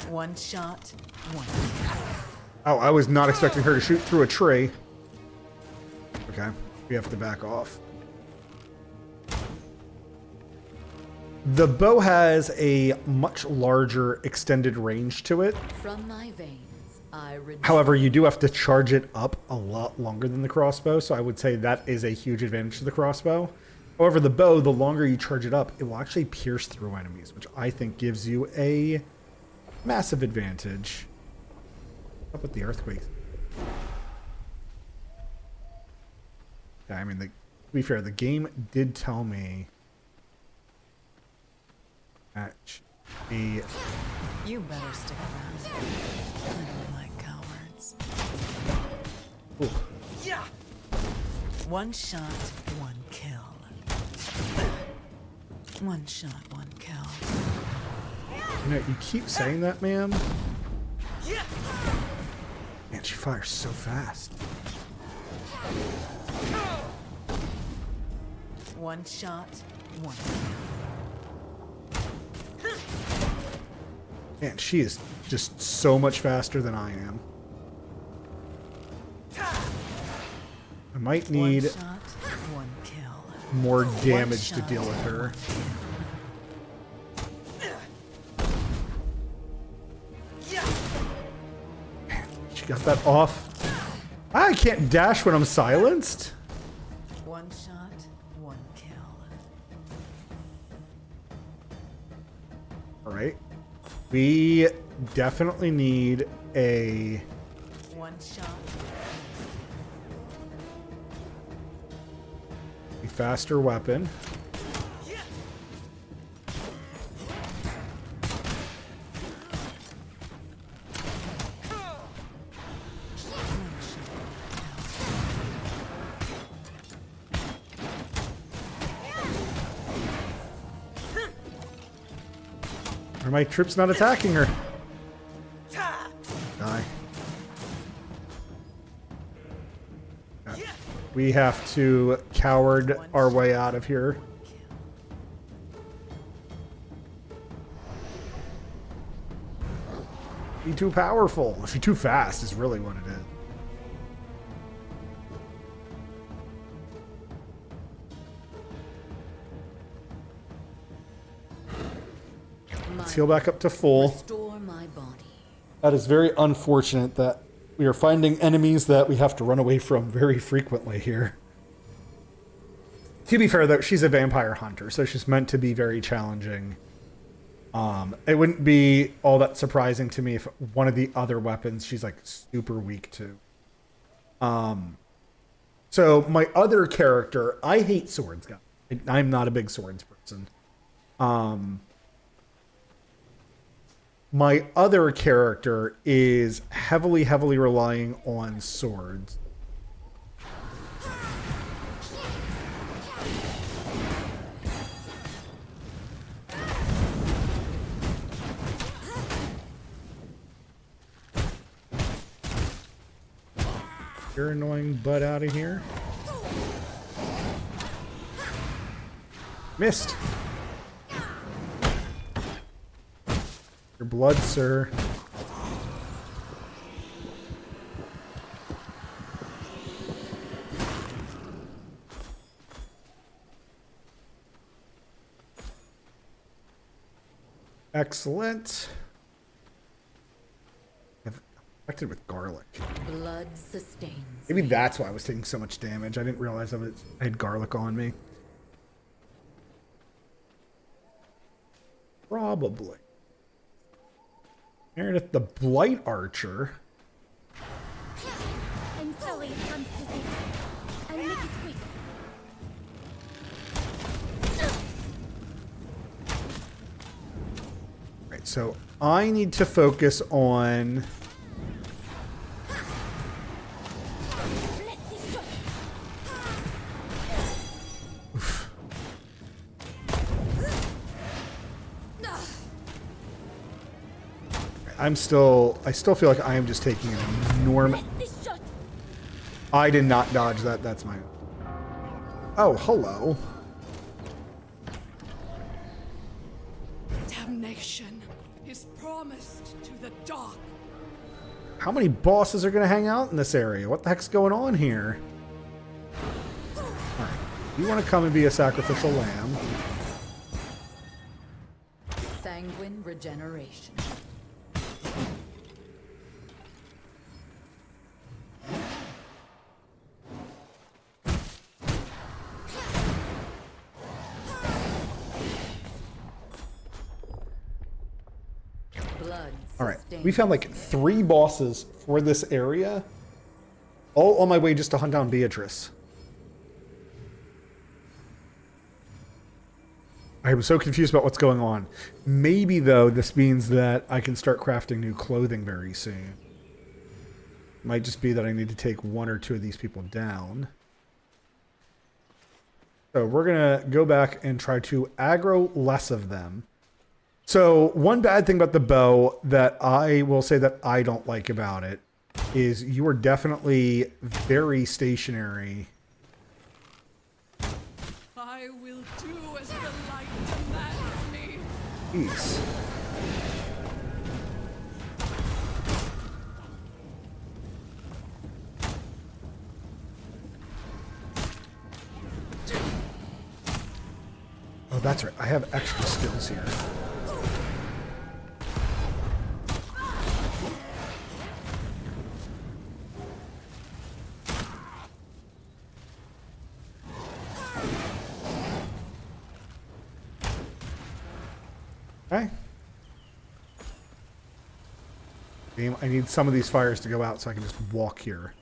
One shot, one. Oh, I was not expecting her to shoot through a tree. Okay, we have to back off. The bow has a much larger extended range to it. From my veins, I However, you do have to charge it up a lot longer than the crossbow, so I would say that is a huge advantage to the crossbow. However, the bow, the longer you charge it up, it will actually pierce through enemies, which I think gives you a massive advantage. What's up with the earthquakes? Yeah, I mean, to be fair, the game did tell me that the... You better stick around. I don't like cowards. Ooh. Yeah. One shot, one kill. One shot, one kill. You know, you keep saying that, ma'am. Man, she fires so fast. One shot, one kill. Man, she is just so much faster than I am. I might need One shot, one kill. more damage to deal with her. Man, she got that off. I can't dash when I'm silenced. One shot, We definitely need a One shot. faster weapon. Are my troops not attacking her? Die. We have to coward our way out of here. Be too powerful. If you're too fast is really what it is. Let's heal back up to full. Restore my body. That is very unfortunate that we are finding enemies that we have to run away from very frequently here. To be fair, though, she's a vampire hunter, so she's meant to be very challenging. It wouldn't be all that surprising to me if one of the other weapons she's like super weak to. So my other character, I hate swords, guys. I'm not a big swords person. My other character is heavily relying on swords. Your annoying butt out of here. Missed. Your blood, sir. Excellent. I've affected with garlic. Blood sustains. Maybe that's why I was taking so much damage. I didn't realize I had garlic on me. Probably. Meredith the Blight Archer. I'm sorry it comes to this. I'll make it quick. Right, so I need to focus on I still feel like I am just taking an enormous. This shot. I did not dodge that. That's my. Oh, hello. Damnation is promised to the dark. How many bosses are going to hang out in this area? What the heck's going on here? Alright. You want to come and be a sacrificial lamb. Sanguine regeneration. Blood. Alright. sustains. We found like 3 bosses for this area. All on my way just to hunt down Beatrice. I was so confused about what's going on. Maybe, though, this means that I can start crafting new clothing very soon. Might just be that I need to take 1 or 2 of these people down. So we're going to go back and try to aggro less of them. So one bad thing about the bow that I will say that I don't like about it is you are definitely very stationary. I will do as the light demands me. Jeez. Oh, that's right. I have extra skills here. Okay. Damn, I need some of these fires to go out so I can just walk here.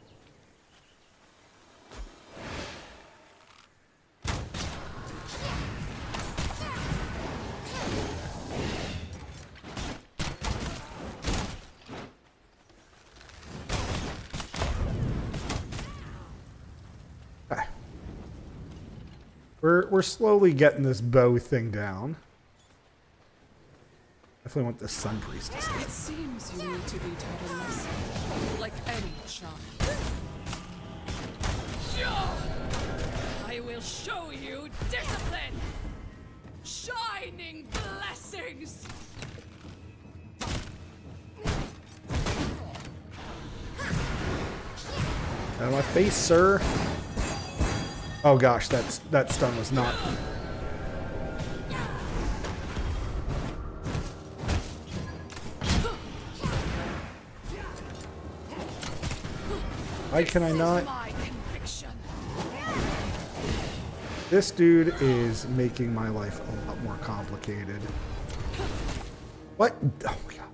Okay. We're slowly getting this bow thing down. Definitely want this Sun Priestess. It seems you need to be taught a lesson, like any child. I will show you discipline! Shining blessings! Out of my face, sir. Oh gosh, that stun was not. Why can I not? My conviction. This dude is making my life a lot more complicated. What? Oh my god.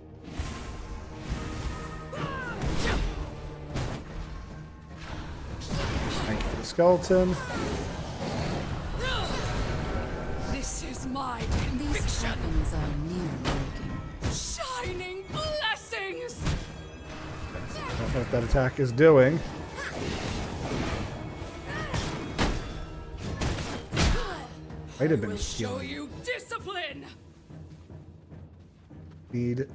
Thank you for the skeleton. This is my These conviction. weapons are near breaking. Shining blessings! Don't know what that attack is doing. Might have been Will show healing. you discipline! Need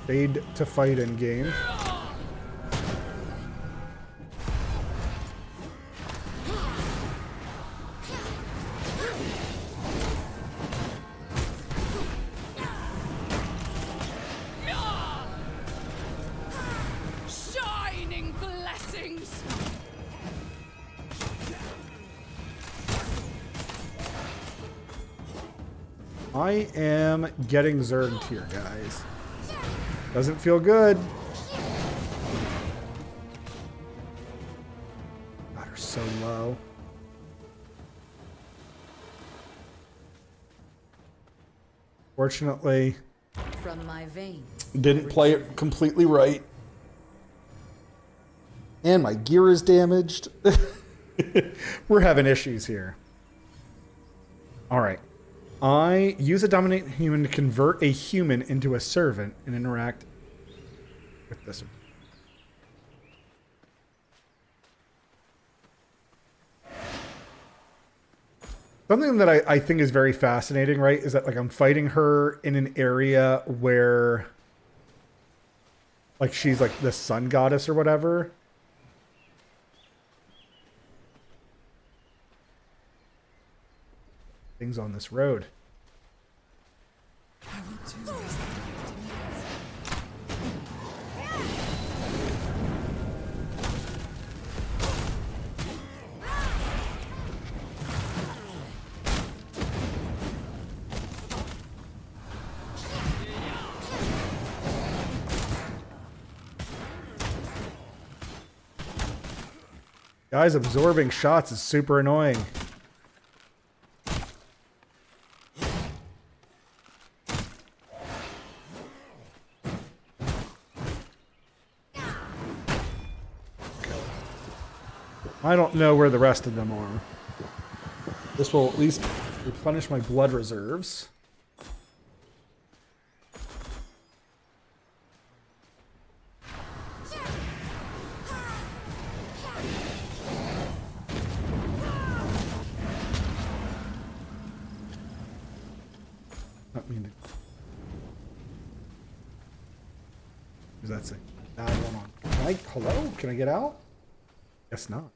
fade to fight in game. Shining blessings! I am getting zerged here, guys. Doesn't feel good. God, are so low. Fortunately, From my veins. didn't play it completely right. And my gear is damaged. We're having issues here. All right. I use a dominate human to convert a human into a servant and interact with this. Something that I think is very fascinating, right, is that like I'm fighting her in an area where like she's like the sun goddess or whatever. Things on this road. I will do as the light demands. Guys, absorbing shots is super annoying. I don't know where the rest of them are. This will at least replenish my blood reserves. Not mean to. What does that say? Now hold on. Can I, hello? Can I get out? Guess not.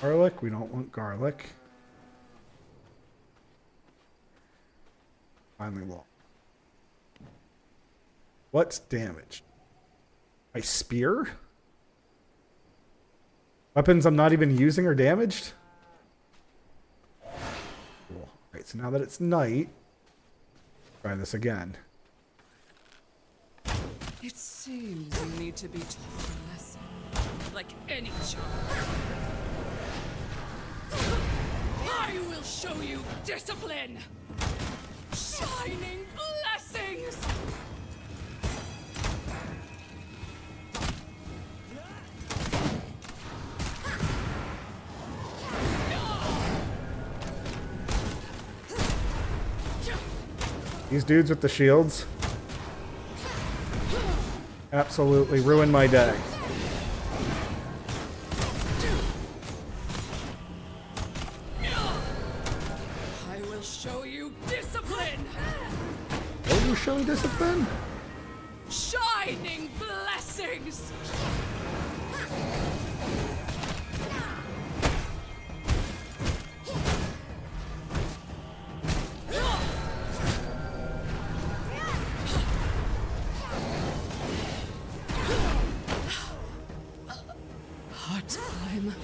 Garlic? We don't want garlic. Finally lost. What's damaged? My spear? Weapons I'm not even using are damaged? Cool. Alright, so now that it's night, try this again. It seems you need to be taught a lesson, like any child. I will show you discipline. Shining blessings. These dudes with the shields absolutely ruined my day. I will show you discipline. Will you show discipline? Shining blessings. Hard time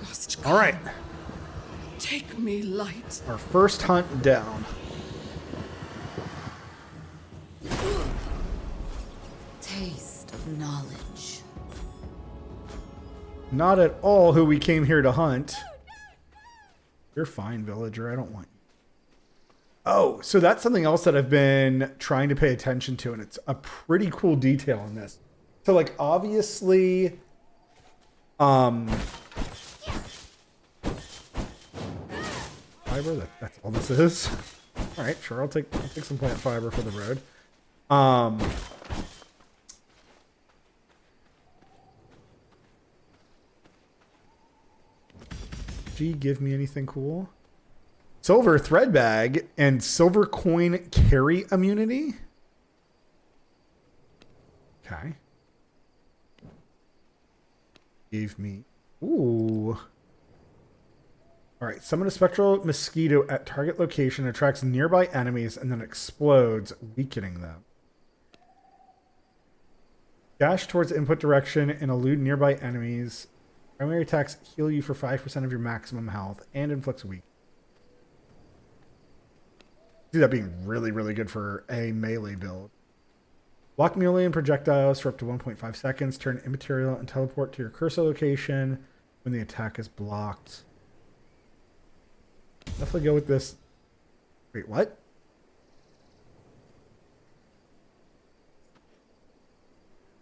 must come. All right, Take me light. our first hunt down. Taste of knowledge. Not at all who we came here to hunt. You're fine, villager. I don't want you. Oh, so that's something else that I've been trying to pay attention to, and it's a pretty cool detail in this. So, like, obviously, fiber, that's all this is. All right, sure, I'll take some plant fiber for the road. Gee, give me anything cool. Silver thread bag and silver coin carry immunity. Okay. Gave me. Ooh. All right. Summon a spectral mosquito at target location, attracts nearby enemies, and then explodes, weakening them. Dash towards input direction and elude nearby enemies. Primary attacks heal you for 5% of your maximum health and inflicts weak. See that being really, really good for a melee build. Block melee and projectiles for up to 1.5 seconds. Turn immaterial and teleport to your cursor location when the attack is blocked. Definitely go with this. Wait, what?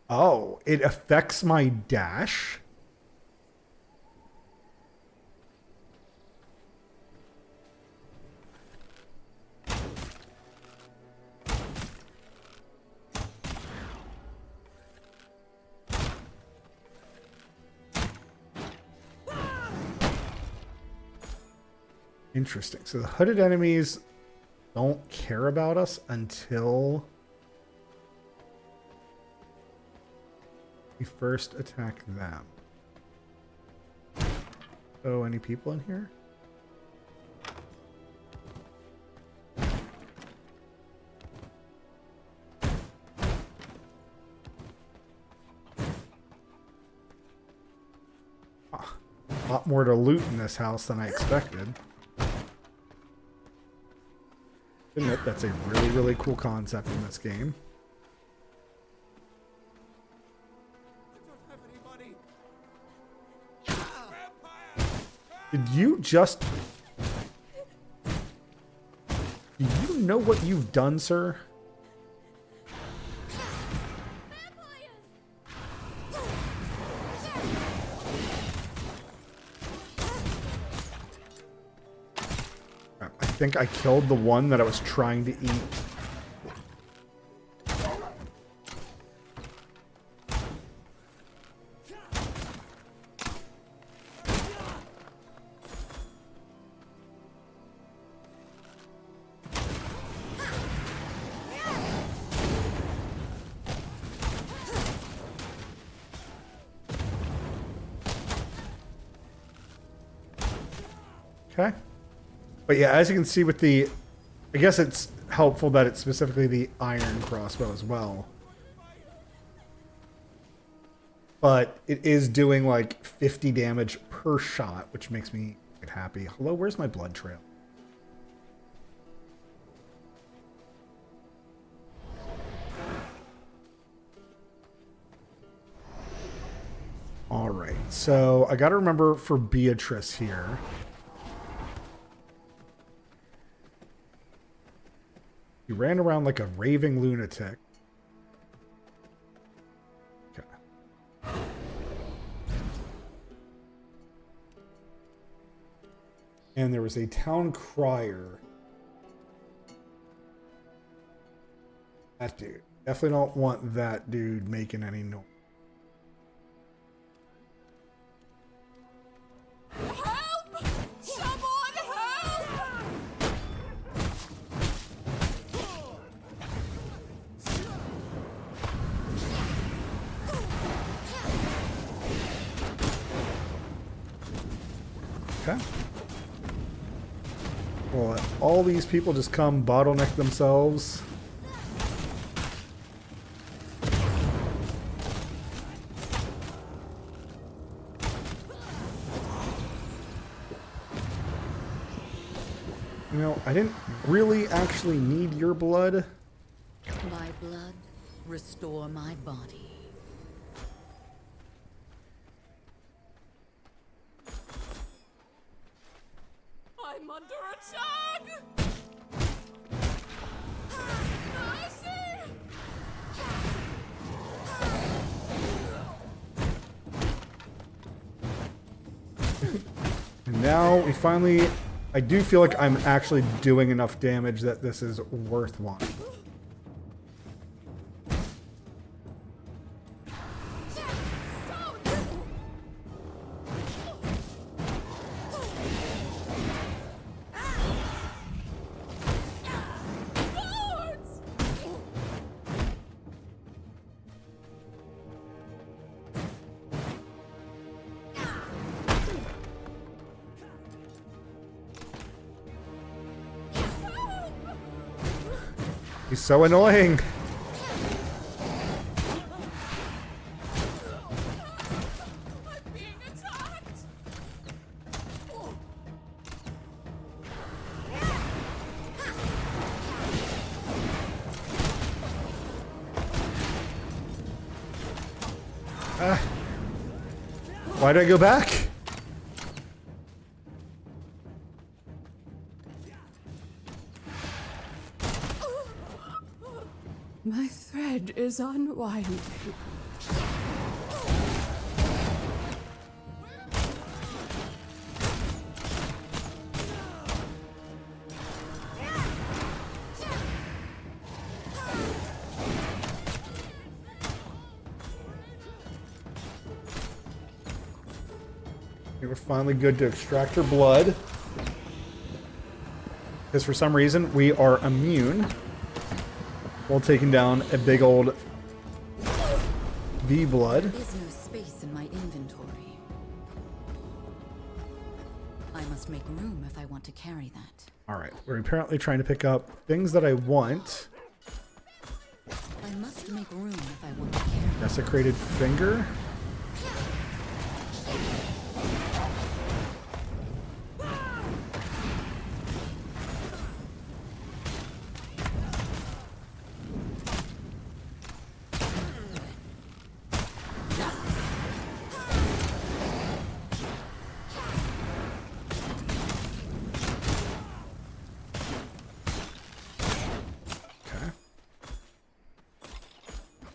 Oh, it affects my dash? Interesting. So the hooded enemies don't care about us until we first attack them. Oh, any people in here? Ah, a lot more to loot in this house than I expected. Admit that's a really, really cool concept in this game. Did you just... Do you know what you've done, sir? I think I killed the one that I was trying to eat. Okay. But yeah, as you can see with the... I guess it's helpful that it's specifically the iron crossbow as well. But it is doing like 50 damage per shot, which makes me get happy. Hello, where's my blood trail? All right, so I got to remember for Beatrice here. He ran around like a raving lunatic. Okay. And there was a town crier. That dude. Definitely don't want that dude making any noise. Help! Someone help! Okay. We'll let all these people just come bottleneck themselves. You know, I didn't really actually need your blood. My blood, restore my body. I'm under attack! Mercy! And now we finally... I do feel like I'm actually doing enough damage that this is worthwhile. He's so annoying. I'm being attacked! Why did I go back? My thread is unwinding. We're finally good to extract her blood. Because for some reason, we are immune while taking down a big old V-blood. There is no space in my inventory. I must make room if I want to carry that. Alright, we're apparently trying to pick up things that I want. I must make room if I want to carry that. Desecrated finger.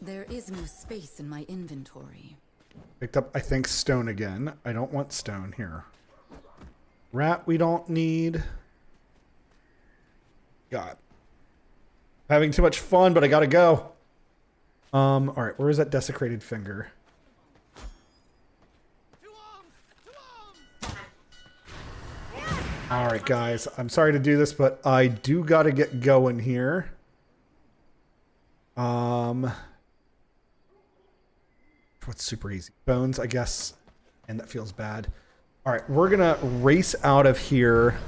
There is no space in my inventory. Picked up, I think, stone again. I don't want stone here. Rat we don't need. God. Having too much fun, but I gotta go. Alright, where is that desecrated finger? Alright, guys. I'm sorry to do this, but I do gotta get going here. What's super easy? Bones, I guess. And that feels bad. Alright, we're gonna race out of here.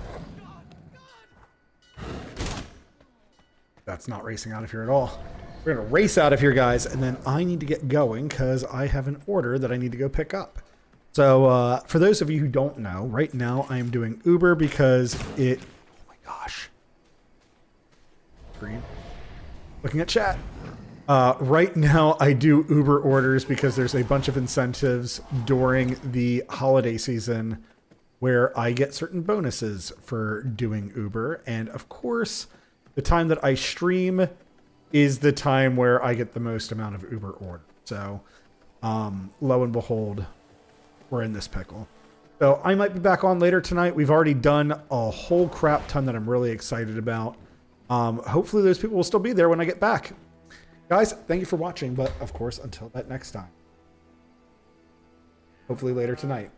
That's not racing out of here at all. We're gonna race out of here, guys, and then I need to get going because I have an order that I need to go pick up. So, for those of you who don't know, right now I am doing Uber because it... Oh my gosh. Screen. Looking at chat. Right now I do Uber orders because there's a bunch of incentives during the holiday season where I get certain bonuses for doing Uber. And of course, the time that I stream is the time where I get the most amount of Uber orders. So, lo and behold, we're in this pickle. So I might be back on later tonight. We've already done a whole crap ton that I'm really excited about. Hopefully those people will still be there when I get back. Guys, thank you for watching. But of course, until that next time, hopefully later tonight.